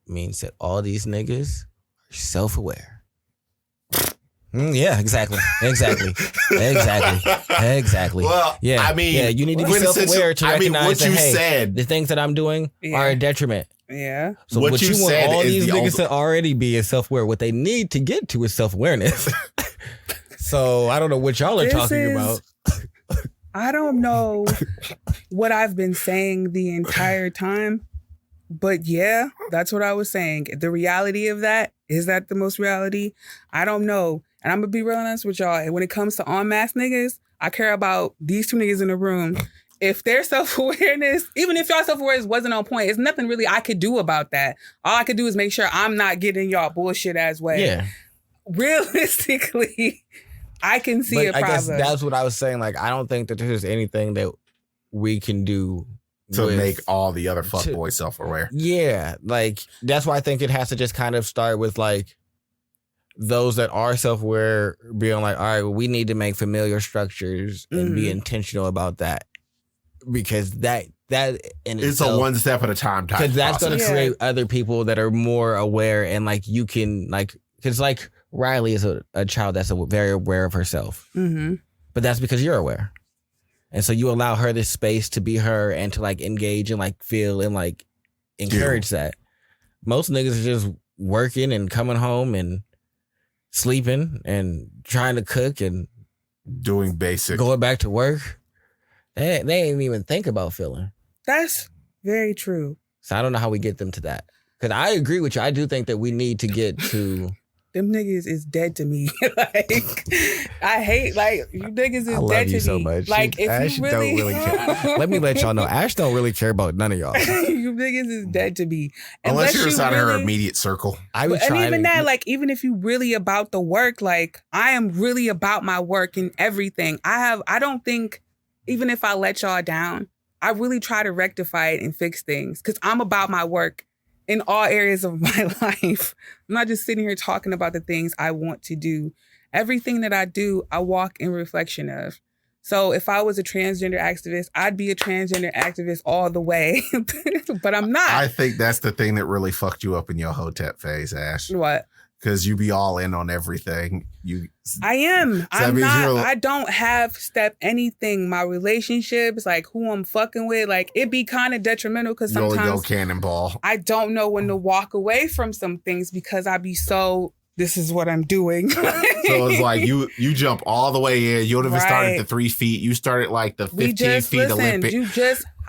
means that all these niggas are self-aware. Yeah, exactly. Well, Yeah, I mean, yeah, you need to be self-aware to recognize what you that, hey, said. the things that I'm doing are a detriment. Yeah. So What what you you want said all is these the niggas to already be is self-aware. What they need to get to is self-awareness. So I don't know what y'all are talking about. I don't know what I've been saying the entire time, but yeah, that's what I was saying. The reality of that, is that the most reality? I don't know. And I'm going to be real honest with y'all. And when it comes to en masse niggas, I care about these two niggas in the room. If their self-awareness, even if y'all self-awareness wasn't on point, it's nothing really I could do about that. All I could do is make sure I'm not getting y'all bullshit as well. Yeah. Realistically, I can see a problem. I guess that's what I was saying. Like, I don't think that there's anything that we can do to make all the other fuckboys self-aware. Yeah. Like, that's why I think it has to just kind of start with, like, those that are self-aware being like, all right, well, we need to make familiar structures and be intentional about that. Because that in it's itself, a one step at a time type because that's going to process. create other people that are more aware and like you can like, because like Riley is a child that's very aware of herself, Mm-hmm. but that's because you're aware. And so you allow her this space to be her and to like engage and like feel and like encourage that. Most niggas are just working and coming home and sleeping and trying to cook and doing basic, going back to work. They ain't even think about feeling. That's very true. So I don't know how we get them to that. Because I agree with you. I do think that we need to get to... Them niggas is dead to me. Like, I hate, like, you niggas is dead to me. I love you so much. Like, if Ash you really... don't really care. Let me let y'all know. Ash don't really care about none of y'all. You niggas is dead to me. Unless you're inside her immediate circle. I would try. And even that, like, even if you really about the work, like, I am really about my work and everything. I don't think, even if I let y'all down, I really try to rectify it and fix things. Because I'm about my work. In all areas of my life. I'm not just sitting here talking about the things I want to do. Everything that I do, I walk in reflection of. So if I was a transgender activist, I'd be a transgender activist all the way. But I'm not. I think that's the thing that really fucked you up in your Hotep phase, Ash. What? Because you be all in on everything. I am. I'm not. I don't have step anything. My relationships, like who I'm fucking with, like it be kind of detrimental because sometimes only go cannonball. I don't know when to walk away from some things because I be so. This is what I'm doing. So it's like you jump all the way in. You don't even start at the 3 feet. You start at like the 15 feet Olympic.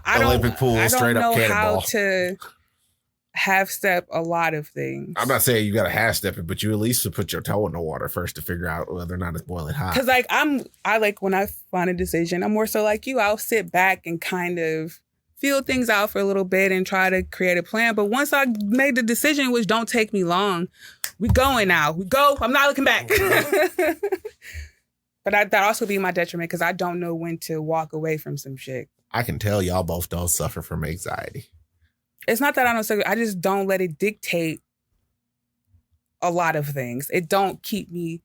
Olympic pool, straight up cannonball. I don't know how to half step a lot of things. I'm not saying you got to half step it, but you at least should put your toe in the water first to figure out whether or not it's boiling hot. Because like I like when I find a decision, I'm more so like you. I'll sit back and kind of feel things out for a little bit and try to create a plan. But once I made the decision, which don't take me long, we going now. We go. I'm not looking back. But that also be my detriment because I don't know when to walk away from some shit. I can tell y'all both don't suffer from anxiety. It's not that I don't suffer. I just don't let it dictate a lot of things. It don't keep me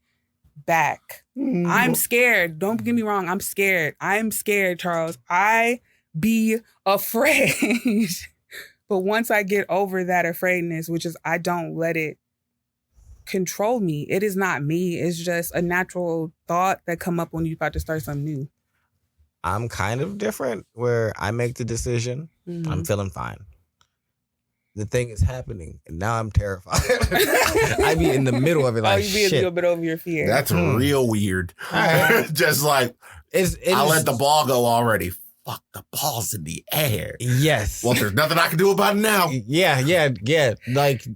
back. I'm scared. Don't get me wrong. I'm scared. I'm scared, Charles. I be afraid. But once I get over that afraidness, which is I don't let it control me. It is not me. It's just a natural thought that come up when you're about to start something new. I'm kind of different where I make the decision. Mm-hmm. I'm feeling fine. The thing is happening, and now I'm terrified. I be in the middle of it like, you be a little bit over your fear. That's real weird. Just like, I let the ball go already. Fuck, the ball's in the air. Yes. Well, there's nothing I can do about it now. Yeah. Like,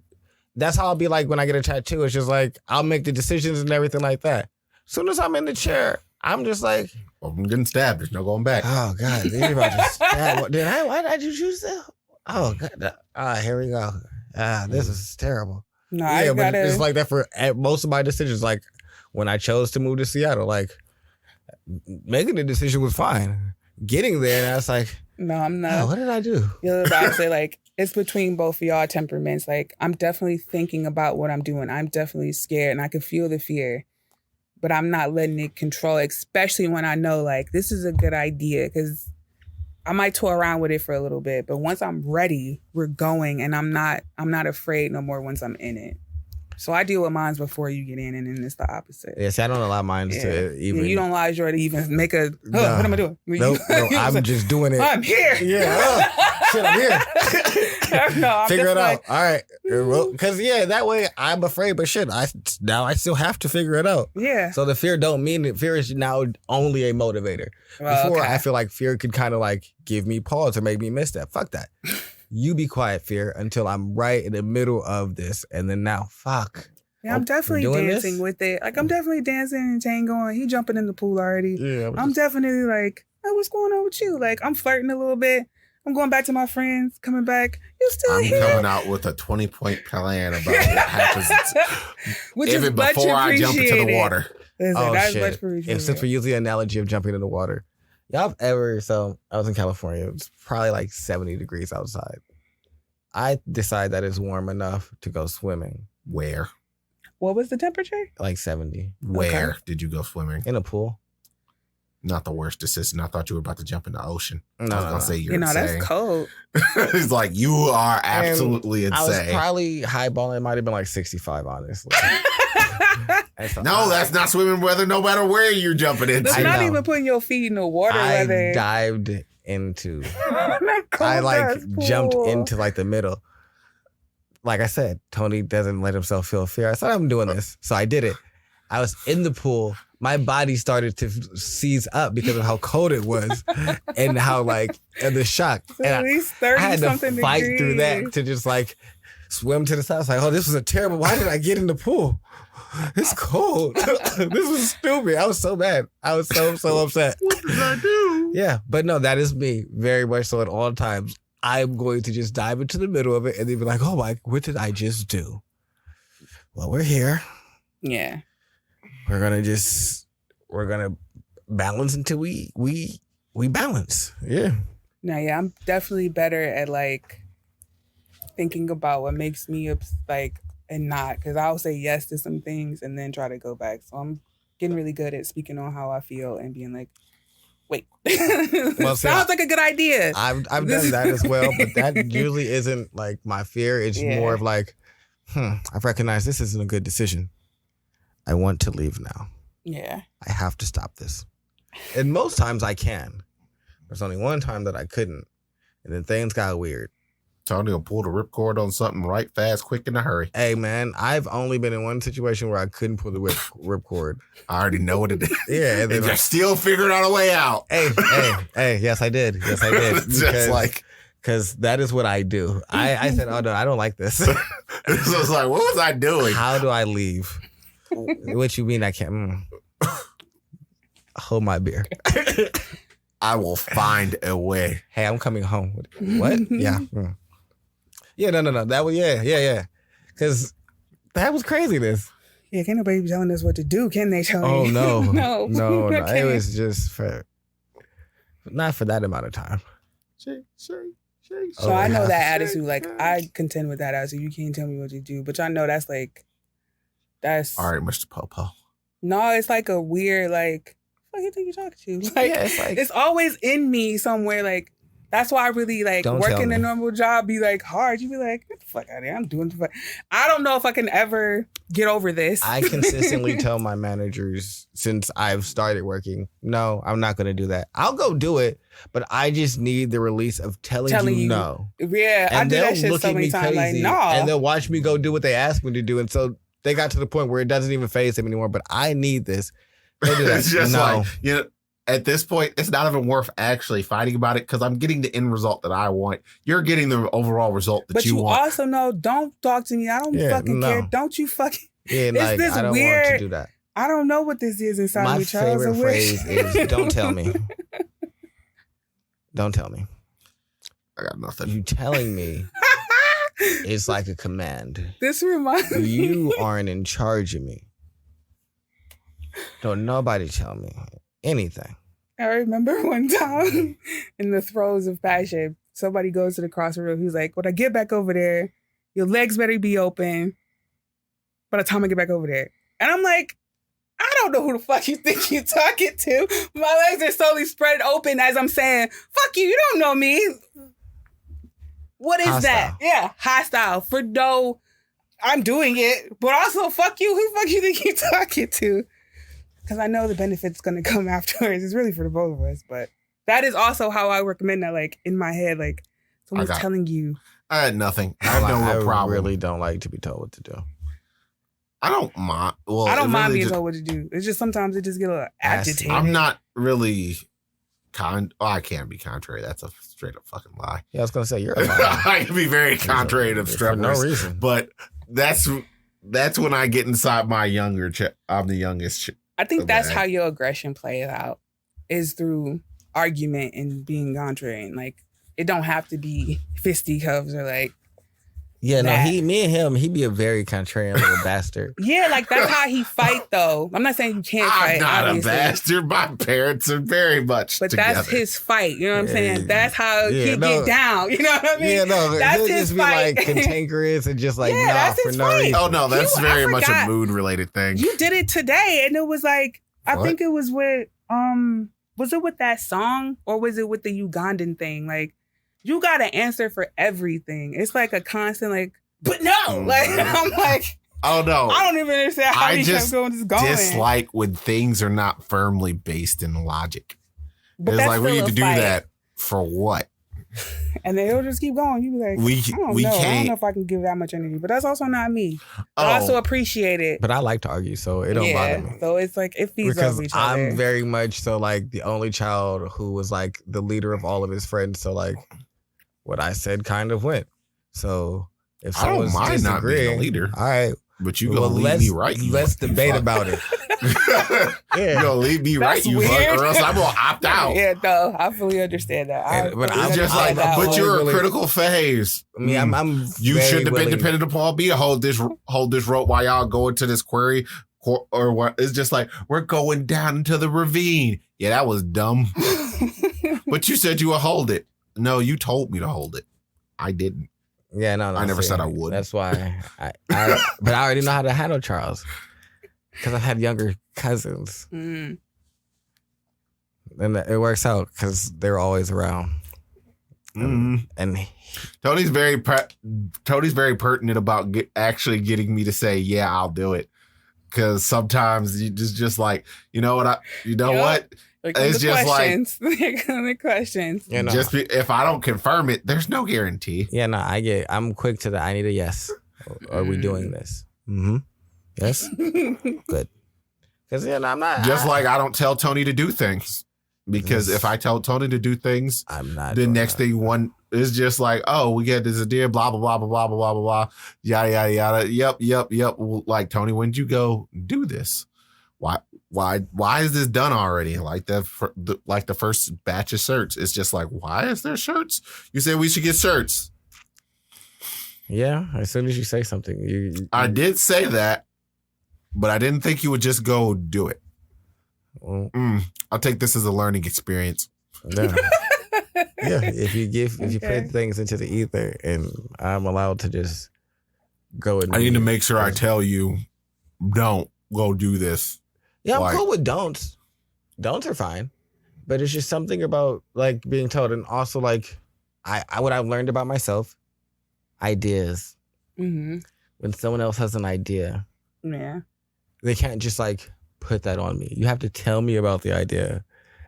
that's how I'll be like when I get a tattoo. It's just like, I'll make the decisions and everything like that. As soon as I'm in the chair, I'm just like, well, I'm getting stabbed. There's no going back. Oh, God. You're about to stab. Why did you choose that? Oh, God. Here we go. This is terrible. No, yeah, but it's like that for most of my decisions. Like when I chose to move to Seattle, like making the decision was fine. Getting there, and I was like, no, I'm not. Oh, what did I do? You're about to say, like, it's between both of y'all temperaments. Like, I'm definitely thinking about what I'm doing. I'm definitely scared, and I can feel the fear. But I'm not letting it control, especially when I know, like, this is a good idea. Because I might toy around with it for a little bit, but once I'm ready, we're going, and I'm not afraid no more once I'm in it. So I deal with mines before you get in, and then it's the opposite. Yes, I don't allow mine to even. You don't allow yours to even make a. What am I doing? No, I'm just doing it. I'm here. Yeah. Shit, I'm here. No, figure it out. All right, because that way I'm afraid, but shit, now I still have to figure it out. Yeah. So the fear don't mean it. Fear is now only a motivator. Before I feel like fear could kind of like give me pause or make me miss that. Fuck that. You be quiet, fear, until I'm right in the middle of this, and then now, fuck. Yeah, I'm definitely dancing with it. Like I'm definitely dancing and tangoing. He jumping in the pool already. Yeah, I'm definitely like, hey, what's going on with you? Like I'm flirting a little bit. I'm going back to my friends, coming back. You still here? I'm coming out with a 20-point plan about what happens even before I jump into the water. Listen, that's much appreciated. And since we use the analogy of jumping in the water, y'all ever, so I was in California, it was probably like 70 degrees outside. I decide that it's warm enough to go swimming. Where? What was the temperature? Like 70. Where did you go swimming? In a pool. Not the worst decision. I thought you were about to jump in the ocean. No, I was going to say you're insane. That's cold. It's like, you are absolutely insane. I was probably highballing. It might have been like 65, honestly. No, that's not swimming weather no matter where you're jumping into. That's not even putting your feet in the water weather. I dived into. I like jumped into like the middle. Like I said, Tony doesn't let himself feel fear. I said, I'm doing this. So I did it. I was in the pool. My body started to seize up because of how cold it was and how and the shock. So and at least 30 I had to fight degrees. Through that to just swim to the side. I was like, oh, this was a terrible, why did I get in the pool? It's cold. This was stupid. I was so mad. I was so upset. What did I do? Yeah, but no, that is me very much so at all times. I'm going to just dive into the middle of it and then be like, oh my, what did I just do? Well, we're here. Yeah. We're gonna balance until we balance. Yeah. No, yeah, I'm definitely better at thinking about what makes me and not, because I'll say yes to some things and then try to go back. So I'm getting really good at speaking on how I feel and being like, wait, well, sounds like a good idea. I've done that as well, but that usually isn't my fear. It's more of I've recognized this isn't a good decision. I want to leave now. Yeah. I have to stop this. And most times I can. There's only one time that I couldn't. And then things got weird. Tony will pull the ripcord on something right fast, quick, in a hurry. Hey, man, I've only been in one situation where I couldn't pull the ripcord. I already know what it is. Yeah. And they're still figuring out a way out. Hey, yes, I did. Because that is what I do. I said, oh, no, I don't like this. So it's like, what was I doing? How do I leave? What you mean I can't? Hold my beer. I will find a way. Hey, I'm coming home. What? Yeah. Yeah, no. That was, yeah. Because that was craziness. Yeah, can't nobody be telling us what to do, can they, Tony? Oh, no. No. Okay. It was just not for that amount of time. So I know that attitude. I contend with that attitude. You can't tell me what to do. But y'all know that's that's... All right, Mr. Popo. No, it's a weird, what do you think you're talking to? It's always in me somewhere, that's why I really working a normal job be hard. You be like, get the fuck out of here. I'm doing the fuck. I don't know if I can ever get over this. I consistently tell my managers since I've started working, no, I'm not going to do that. I'll go do it, but I just need the release of telling you no. Yeah, and I do that shit so many times. No. And they'll watch me go do what they ask me to do. And so they got to the point where it doesn't even faze them anymore, but I need this. Don't do that. It's just at this point, it's not even worth actually fighting about it because I'm getting the end result that I want. You're getting the overall result that you want. But you also know, don't talk to me. I don't fucking care. Don't you fucking... Yeah, this I don't weird, want to do that. I don't know what this is inside me, Charles. My favorite phrase is, don't tell me. Don't tell me. I got nothing. You telling me is like a command. This reminds me. You aren't in charge of me. Don't nobody tell me anything. I remember one time in the throes of passion, somebody goes to the crossroad. He's like, when I get back over there, your legs better be open by the time I get back over there. And I'm like, I don't know who the fuck you think you're talking to. My legs are slowly spread open as I'm saying, fuck you, you don't know me. What is hostile. That? Yeah, hostile. For no, I'm doing it, but also fuck you. Who the fuck you think you're talking to? Because I know the benefit's going to come afterwards. It's really for the both of us. But that is also how I recommend that, in my head, someone's telling you. I had nothing. I have no real problem. I really don't like to be told what to do. I don't mind. Well, I don't mind being told what to do. It's just sometimes it just get a little agitated. I'm not really I can't be contrary. That's a straight up fucking lie. Yeah, I was going to say, you're a liar. I can be very contrary to for no reason. But that's when I get inside my younger I'm the youngest. I think that's how your aggression plays out, is through argument and being contrarian. It don't have to be fisticuffs or Yeah, no, me and him, he be a very contrarian little bastard. Yeah, that's how he fight though. I'm not saying you can't fight. I'm not obviously. a bastard. My parents are very much But together. that's his fight. You know what I'm saying? That's how he get down. You know what I mean? Yeah, no, that's his just fight. be cancantankerous and just that's for his no fight. reason. Oh no, that's very much a mood related thing. You did it today, and it was I think it was with was it with that song or was it with the Ugandan thing? You got to answer for everything. It's a constant but no, I'm Oh no. I don't even understand how he kept going. Dislike when things are not firmly based in logic. But it's like we need to do that for what? And they'll just keep going. You be like, I don't know. I don't know if I can give that much energy, but that's also not me. I also appreciate it. But I like to argue, so it don't bother me. So it's like it feeds off each other. I'm very much so like the only child who was like the leader of all of his friends. So like what I said kind of went. So if someone's I don't mind not being a leader, all right. But you gonna leave me right. Let's debate about it. You gonna leave me right, you fuck, or else I'm gonna opt out. Yeah, no, I fully understand that. But I'm just like, but you're a critical phase. I mean, I'm you shouldn't have been dependent upon me to hold this rope while y'all go into this quarry or what? It's just like we're going down into the ravine. Yeah, that was dumb. But you said you would hold it. No, you told me to hold it. I didn't. Yeah, no, I never said I would. That's why but I already know how to handle Charles because I've had younger cousins, and it works out because they're always around. And Tony's very pertinent about actually getting me to say, "Yeah, I'll do it," because sometimes you just like, you know what, what. It's just questions. The questions. You know, if I don't confirm it, there's no guarantee. Yeah, no, I'm quick to I need a yes. Are we doing this? Mm-hmm. Yes. Good. Because I'm not. Just like I don't tell Tony to do things, because if I tell Tony to do things, I'm not. The next thing one is just like, oh, we get this idea, blah blah blah blah blah blah blah blah, yada yada yada. Yep. Like Tony, when did you go do this? Why is this done already? Like the first batch of shirts. It's just like, why is there shirts? You said we should get shirts. Yeah, as soon as you say something, I did say that, but I didn't think you would just go do it. Well, I'll take this as a learning experience. Yeah. Yeah, if you put things into the ether and I'm allowed to just go and I need to make sure I tell you, don't go do this. Yeah, I'm cool with don'ts. Don'ts are fine. But it's just something about like being told, and also like what I've learned about myself, ideas. Mm-hmm. When someone else has an idea, they can't just like put that on me. You have to tell me about the idea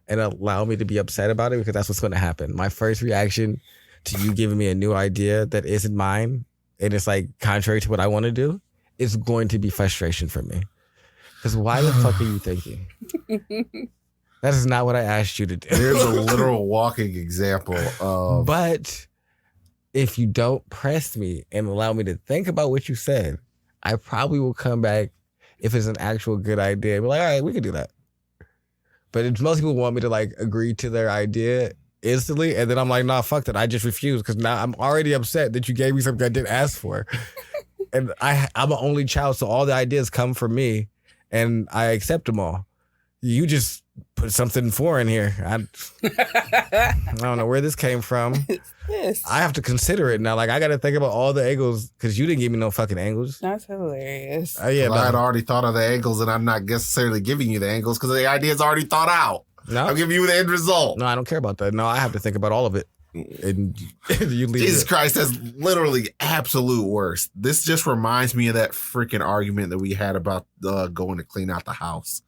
and allow me to be upset about it, because that's what's going to happen. My first reaction to you giving me a new idea that isn't mine and it's like contrary to what I want to do, is going to be frustration for me. Because why the fuck are you thinking? That is not what I asked you to do. Here's a literal walking example of... But if you don't press me and allow me to think about what you said, I probably will come back if it's an actual good idea. Be like, all right, we can do that. But most people want me to like agree to their idea instantly, and then I'm like, nah, fuck that. I just refuse, because now I'm already upset that you gave me something I didn't ask for. And I'm an only child, so all the ideas come from me. And I accept them all. You just put something foreign here. I don't know where this came from. Yes. I have to consider it now. Like, I got to think about all the angles, because you didn't give me no fucking angles. That's hilarious. Yeah, I had already thought of the angles, and I'm not necessarily giving you the angles because the idea is already thought out. No. I'm giving you the end result. No, I don't care about that. No, I have to think about all of it. And you leave Jesus Christ, that's literally absolute worst. This just reminds me of that freaking argument that we had about going to clean out the house.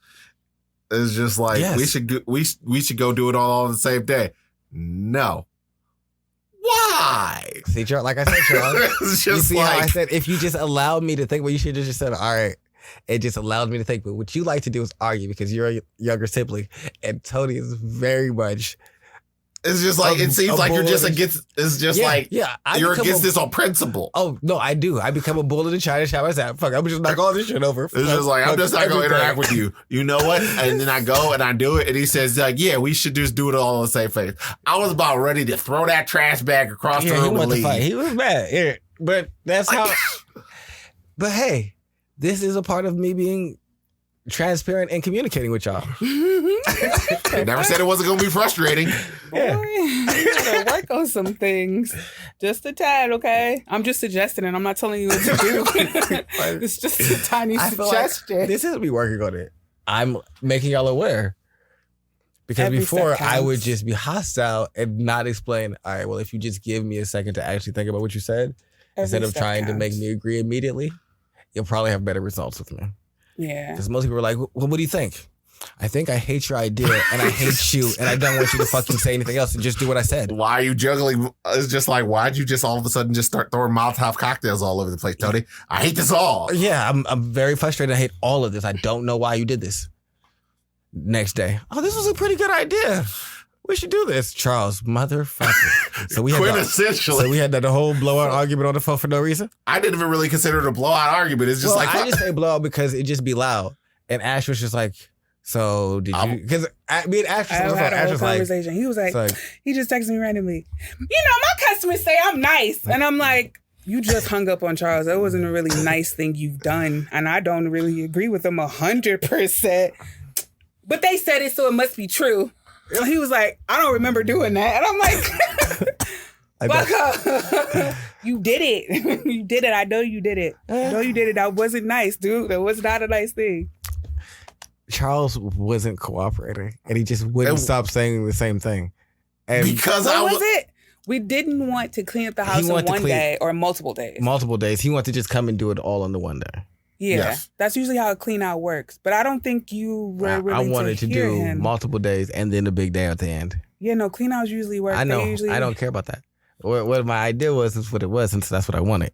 It's just like, we should go do it all on the same day. No. Why? See, Charles, like I said, Charles, it's just you see like, how I said, if you just allowed me to think, well, you should have just said, all right. It just allowed me to think. But what you like to do is argue, because you're a younger sibling, and Tony is very much... It's just like, it seems like you're just against, it's just like, you're against this on principle. Oh, no, I do. I become a bull in the china shop. I said, fuck, I'm just knock all this shit over. It's just like, I'm just not going to interact with you. You know what? And then I go and I do it. And he says, like, yeah, we should just do it all on the same face. I was about ready to throw that trash bag across the room and leave. Fight. He was mad. Yeah, but that's how. But hey, this is a part of me being transparent and communicating with y'all. I never said it wasn't going to be frustrating. Yeah. Boy, you gotta work on some things. Just a tad, okay? I'm just suggesting it. I'm not telling you what to do. It's just a tiny suggestion. Like this is me working on it. I'm making y'all aware. Because before, I would just be hostile and not explain, all right, well, if you just give me a second to actually think about what you said, instead of trying to make me agree immediately, you'll probably have better results with me. Yeah. Because most people are like, well, what do you think? I think I hate your idea and I hate you and I don't want you to fucking say anything else and just do what I said. Why are you juggling? It's just like, why'd you just all of a sudden just start throwing Molotov cocktails all over the place, Tony? I hate this all. Yeah, I'm very frustrated. I hate all of this. I don't know why you did this. Next day, oh, this was a pretty good idea. We should do this, Charles, motherfucker. So we had that whole blowout argument on the phone for no reason. I didn't even really consider it a blowout argument. It's just I just say blowout because it just be loud. And Ash was just like, so did you? Because me and Ash was on the phone. Ash was conversation. He was like, he just texted me randomly. My customers say I'm nice, and I'm like, you just hung up on Charles. That wasn't a really nice thing you've done, and I don't really agree with him 100%. But they said it, so it must be true. And he was like, I don't remember doing that. And I'm like, fuck up. You did it. You did it. I know you did it. I know you did it. That wasn't nice, dude. That was not a nice thing. Charles wasn't cooperating, and he just wouldn't stop saying the same thing. And because what was it? We didn't want to clean up the house in one day or multiple days. Multiple days. He wanted to just come and do it all in the one day. Yeah, yes. That's usually how a clean out works. But I don't think you were willing I wanted to do him. multiple days and then a big day at the end. Yeah, no, clean outs usually work. I know. I don't care about that. What my idea was is what it was, and so that's what I wanted.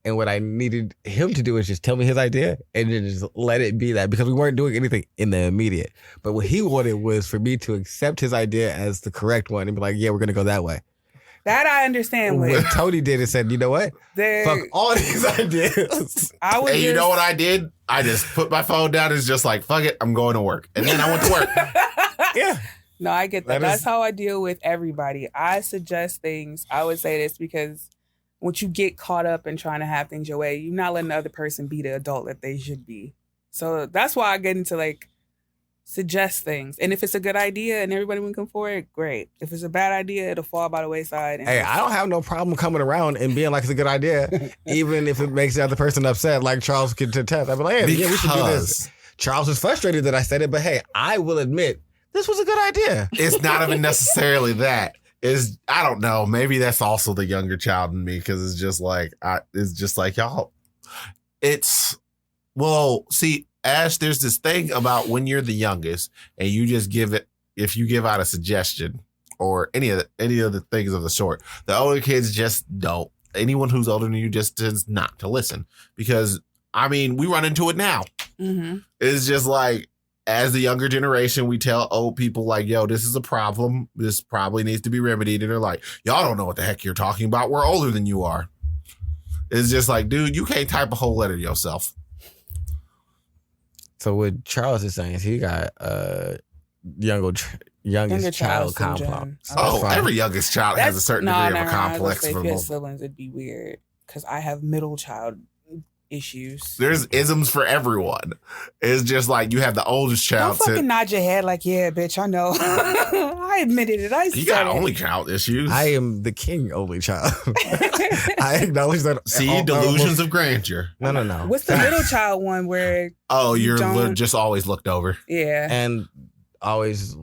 And what I needed him to do is just tell me his idea and then just let it be that, because we weren't doing anything in the immediate. But what he wanted was for me to accept his idea as the correct one and be like, yeah, we're going to go that way. That I understand. What Tony did is said, you know what? Fuck all these ideas. You know what I did? I just put my phone down and was just like, fuck it, I'm going to work. And then I went to work. Yeah. No, I get that. That's how I deal with everybody. I suggest things. I would say this because once you get caught up in trying to have things your way, you're not letting the other person be the adult that they should be. So that's why I get into suggest things. And if it's a good idea and everybody will come for it, great. If it's a bad idea, it'll fall by the wayside. Hey, I don't have no problem coming around and being like it's a good idea, even if it makes the other person upset, like Charles could test. I'd be like, hey, yeah, we should do this. Charles was frustrated that I said it, but hey, I will admit, this was a good idea. It's not even necessarily that. I don't know. Maybe that's also the younger child in me, because it's just like, y'all. See, Ash, there's this thing about when you're the youngest and you just if you give out a suggestion or any of the things of the sort, the older kids just don't. Anyone who's older than you just tends not to listen, because, we run into it now. Mm-hmm. It's just like, as the younger generation, we tell old people like, yo, this is a problem. This probably needs to be remedied. And they're like, y'all don't know what the heck you're talking about. We're older than you are. It's just like, dude, you can't type a whole letter yourself. So what Charles is saying is he got youngest child complex. Every youngest child has a certain degree of a complex. If his siblings, it'd be weird because I have middle child issues. There's isms for everyone. It's just like you have the oldest child. Don't fucking nod your head like, yeah, bitch, I know. I admitted it. You got only child issues. I am the king only child. I acknowledge that. See, delusions of grandeur. No. What's the middle child one where? Oh, you're just always looked over. Yeah. And always,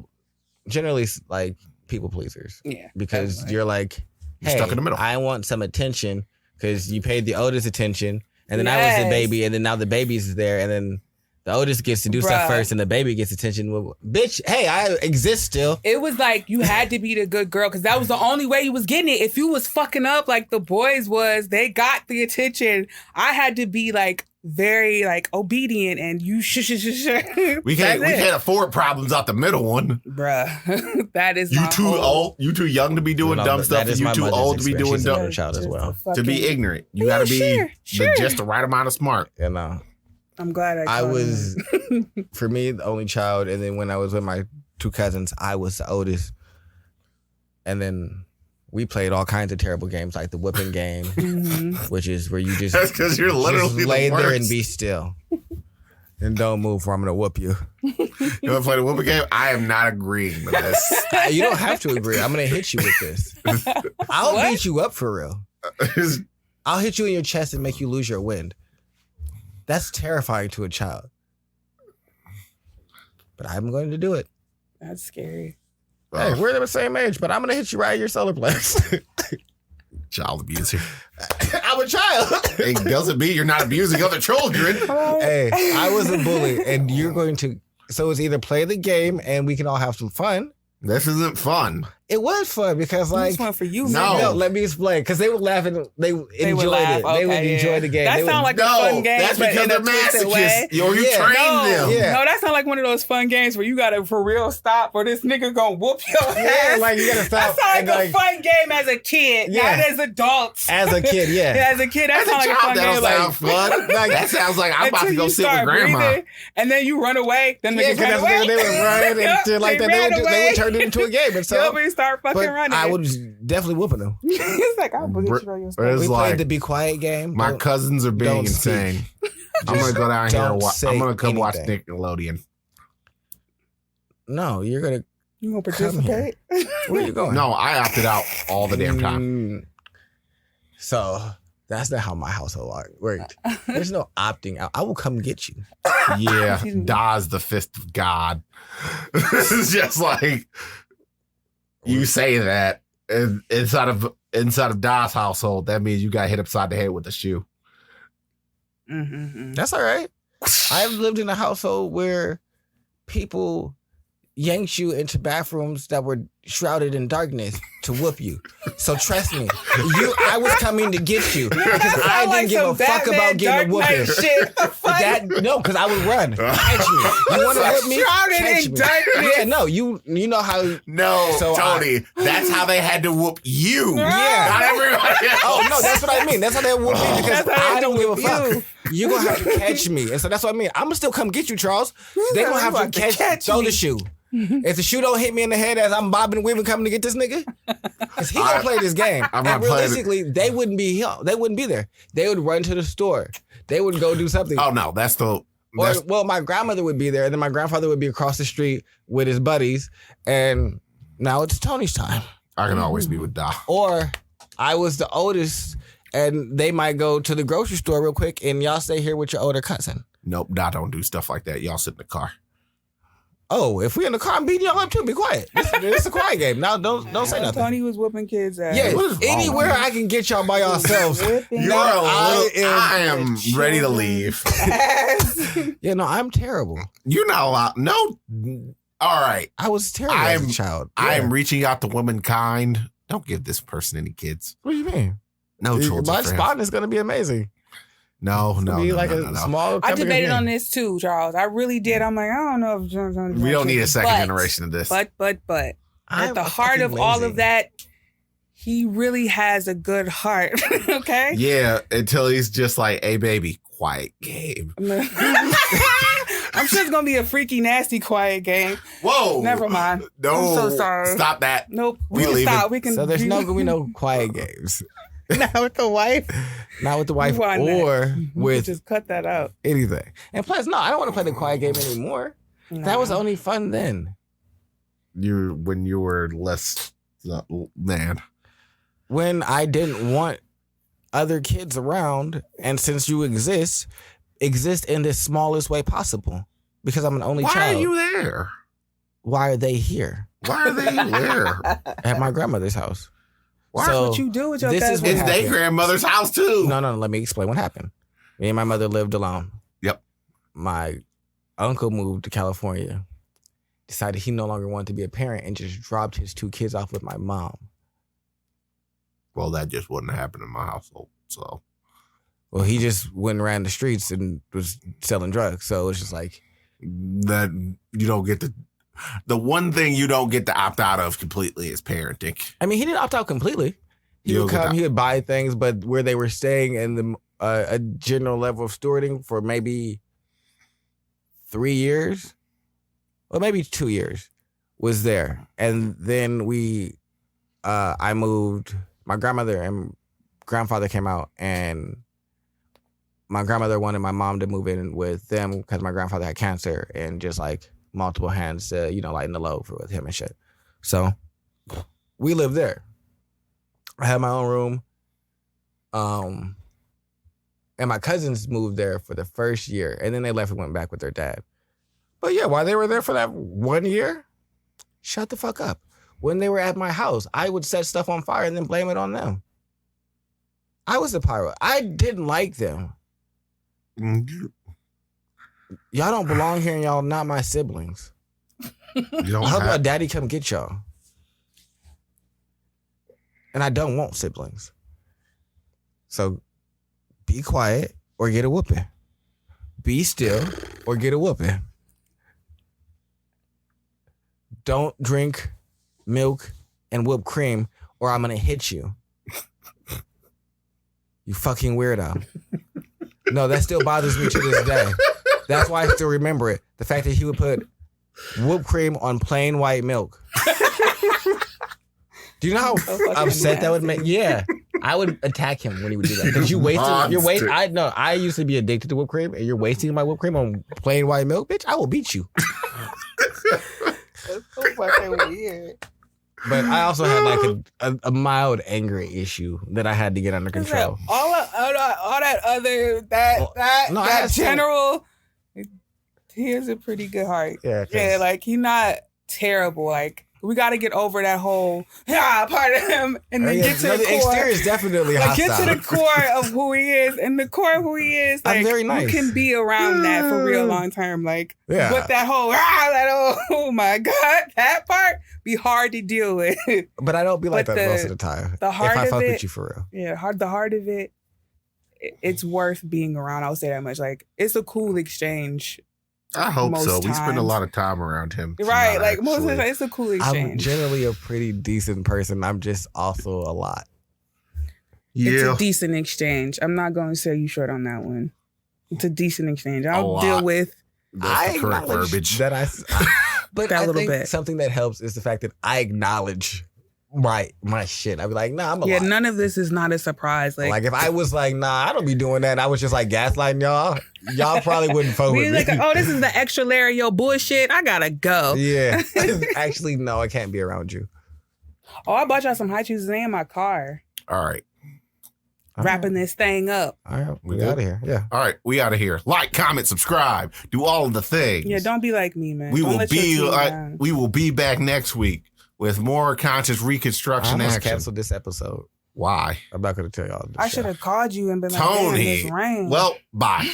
generally, like people pleasers. Yeah. Because you're like, hey, stuck in the middle. I want some attention because you paid the oldest attention. And then I was the baby, and then now the baby's there, and then the oldest gets to do stuff first, and the baby gets attention. Well, bitch, hey, I exist still. It was like you had to be the good girl, because that was the only way you was getting it. If you was fucking up like the boys was, they got the attention. I had to be very obedient, and you We can't afford problems out the middle one, bruh. That is you too old. You too young to be doing dumb stuff, and you too old to be doing dumb. Child as well. To be ignorant, you got to be just the right amount of smart. You know. I'm glad I was, for me, the only child, and then when I was with my two cousins, I was the oldest, and then we played all kinds of terrible games, like the whooping game, which is where you just that's because you're literally lay the there and be still and don't move, or I'm gonna whoop you. You want to play the whooping game? I am not agreeing with this. You don't have to agree. I'm gonna hit you with this. I'll beat you up for real. I'll hit you in your chest and make you lose your wind. That's terrifying to a child. But I'm going to do it. That's scary. Hey, we're the same age, but I'm going to hit you right at your solar plex. Child abuser. I'm a a child. It doesn't mean you're not abusing other children. Hey, I was a bully, and you're going to. So it's either play the game and we can all have some fun. This isn't fun. It was fun because, like, this one for you. No. let me explain. Because they were laughing. They enjoyed laugh. it. They would Okay, enjoy the game. That sounds like a fun game. That's but because in they're a twisted way. masochists. Or you Yeah. train them. Yeah. No, that sounds like one of those fun games where you gotta for real stop or this nigga gonna whoop your ass. Yeah, like you gotta stop. That sounds and, like a fun game as a kid, Yeah. not as adults. As a kid, yeah. As a kid, that As a sounds like a child, fun that game. don't sound fun. Like, That sounds like I'm about to until go you sit with start grandma. breathing, and then you run away. Then Yeah, niggas run because away. they would run and Yep, shit like that. ran They away. would turn it into a game. And so, Yep, we start fucking but running. I was definitely whooping them. It's like I'll bully you on your It's stuff. We like played the Be Quiet game. my Don't- cousins are being don't speak. insane. I'm gonna go down here and don't watch. say I'm gonna come watch anything. Nickelodeon. No, you're gonna. You gonna Come here. participate? Where are you going? No, I opted out all the damn time. So that's not how my household worked. There's no opting out. I will come get you. Yeah, Da's the fist of God. It's just like you say that and inside of Da's household, that means you got hit upside the head with a shoe. Mm-hmm. That's all right. I've lived in a household where people yanked you into bathrooms that were shrouded in darkness to whoop you. So trust me, I was coming to get you because I didn't give a fuck about getting a whooping. No, because I would run. Catch me. You want to whip me? Shrouded Catch in me. darkness. Yeah, no, you know how. No, So Tony, that's how they had to whoop you. Yeah. Not everybody else. Oh no, that's what I mean. That's how they whoop me because That's how they I don't give a whoop fuck. You're gonna have to catch me, and so that's what I mean. I'm gonna still come get you, Charles. They gonna have to throw the shoe. If the shoe don't hit me in the head as I'm bobbing and weaving coming to get this nigga, because he gonna play this game. I'm And not playing realistically, they wouldn't be here. They wouldn't be there. They would run to the store. They would go do something. Oh no, that's the. Or, well, my grandmother would be there, and then my grandfather would be across the street with his buddies, and now it's Tony's time. I can always be with Da. Or I was the oldest, and they might go to the grocery store real quick, and y'all stay here with your older cousin. Nope, Da don't do stuff like that. Y'all sit in the car. Oh, if we in the car, I'm beating y'all up too. Be quiet. It's a quiet game. Now don't say nothing. Tony was whooping kids ass. Yeah, What is wrong anywhere with you? I can get y'all by yourselves. Whipping You're No, I am ready to leave. ass. Yeah, no, I'm terrible. You're not allowed. No. All right. I was terrible as a child. I Yeah. am reaching out to womankind. Don't give this person any kids. What do you mean? No children. My for him. spot is gonna be amazing. No. Be like a small. I company debated game. on this too, Charles. I really did. I'm like, I don't know if John's We don't need a second generation of this. But I'm at the a heart of fucking all lazy. of that, he really has a good heart. Okay. Yeah, until he's just like, hey, baby, quiet game. I'm sure it's gonna be a freaky, nasty, quiet game. Whoa. Never mind. No. I'm so sorry. Stop that. Nope. We We can leaving. stop. We can. So there's no gonna be no quiet games. Not with the wife. Not with the wife Why not? or We can with just cut that out. anything. And plus, no, I don't want to play the quiet game anymore. That was only fun then. When you were less man. When I didn't want other kids around, and since you exist in the smallest way possible. Because I'm an only Why child. are you there? Why are they here? Why are they there? At my grandmother's house. Why? So, What you do with your this is cousin? what It's their happened. grandmother's house too. No, let me explain what happened. Me and my mother lived alone. Yep. My uncle moved to California, decided he no longer wanted to be a parent, and just dropped his 2 kids off with my mom. Well, that just wouldn't happen in my household. So Well, he just went around the streets and was selling drugs. So it's just like, that you don't get the one thing you don't get to opt out of completely is parenting. I mean, he didn't opt out completely. He You would don't get come, that. he would buy things, but where they were staying and the a general level of stewarding for maybe 3 years, or maybe 2 years, was there. And then I moved. My grandmother and grandfather came out, and my grandmother wanted my mom to move in with them because my grandfather had cancer and just like multiple hands to, lighten the load with him and shit. So we lived there. I had my own room. And my cousins moved there for the first year, and then they left and went back with their dad. But yeah, while they were there for that 1 year, shut the fuck up. When they were at my house, I would set stuff on fire and then blame it on them. I was a pyro. I didn't like them. You Y'all don't belong here and y'all not my siblings. don't How have about daddy come get y'all? And I don't want siblings. So be quiet or get a whooping. Be still or get a whooping. Don't drink milk and whipped cream or I'm going to hit you. You fucking weirdo. No, that still bothers me to this day. That's why I still remember it. The fact that he would put whipped cream on plain white milk. Do you know how upset that would make? Yeah. I would attack him when he would do that. Because you wasted your waste. I used to be addicted to whipped cream and you're wasting my whipped cream on plain white milk, bitch. I will beat you. That's so fucking weird. But I also had like a mild anger issue that I had to get under control. All that other that general. He has a pretty good heart. Yeah, like he's not terrible. Like we got to get over that whole part of him, and then get to the core. Exterior is definitely hostile. Get to the core of who he is, and the core of who he is. Like, I'm very nice. You can be around that for real long term. Like, but that whole oh my god, that part be hard to deal with. But I don't be like that most of the time. The heart if I of fuck it, with you for real. Yeah, the heart of it. It's worth being around. I'll say that much. Like, it's a cool exchange. I hope so. We spend a lot of time around him. Right. Like most of the time, it's a cool exchange. I'm generally a pretty decent person. I'm just also a lot. Yeah. It's a decent exchange. I'm not going to say you short on that one. It's a decent exchange. I'll deal with the correct verbiage. That but that I little think bit. Something that helps is the fact that I acknowledge my shit. I'd be like, nah, I'm a lot. none of this is not a surprise. Like if I was like, nah, I don't be doing that. And I was just like gaslighting y'all probably wouldn't fuck with me. Like, oh, this is the extra layer of your bullshit. I gotta go. Yeah. Actually, no, I can't be around you. Oh, I bought y'all some high cheeses in my car. All right. Wrapping this thing up. All right, we out of here. Yeah. All right, we out of here. Like, comment, subscribe, do all of the things. Yeah, don't be like me, man. We will be back next week with more conscious reconstruction action. Cancel this episode. Why? I'm not going to tell y'all. I should have called you and been like, Tony. this rain. Well, bye.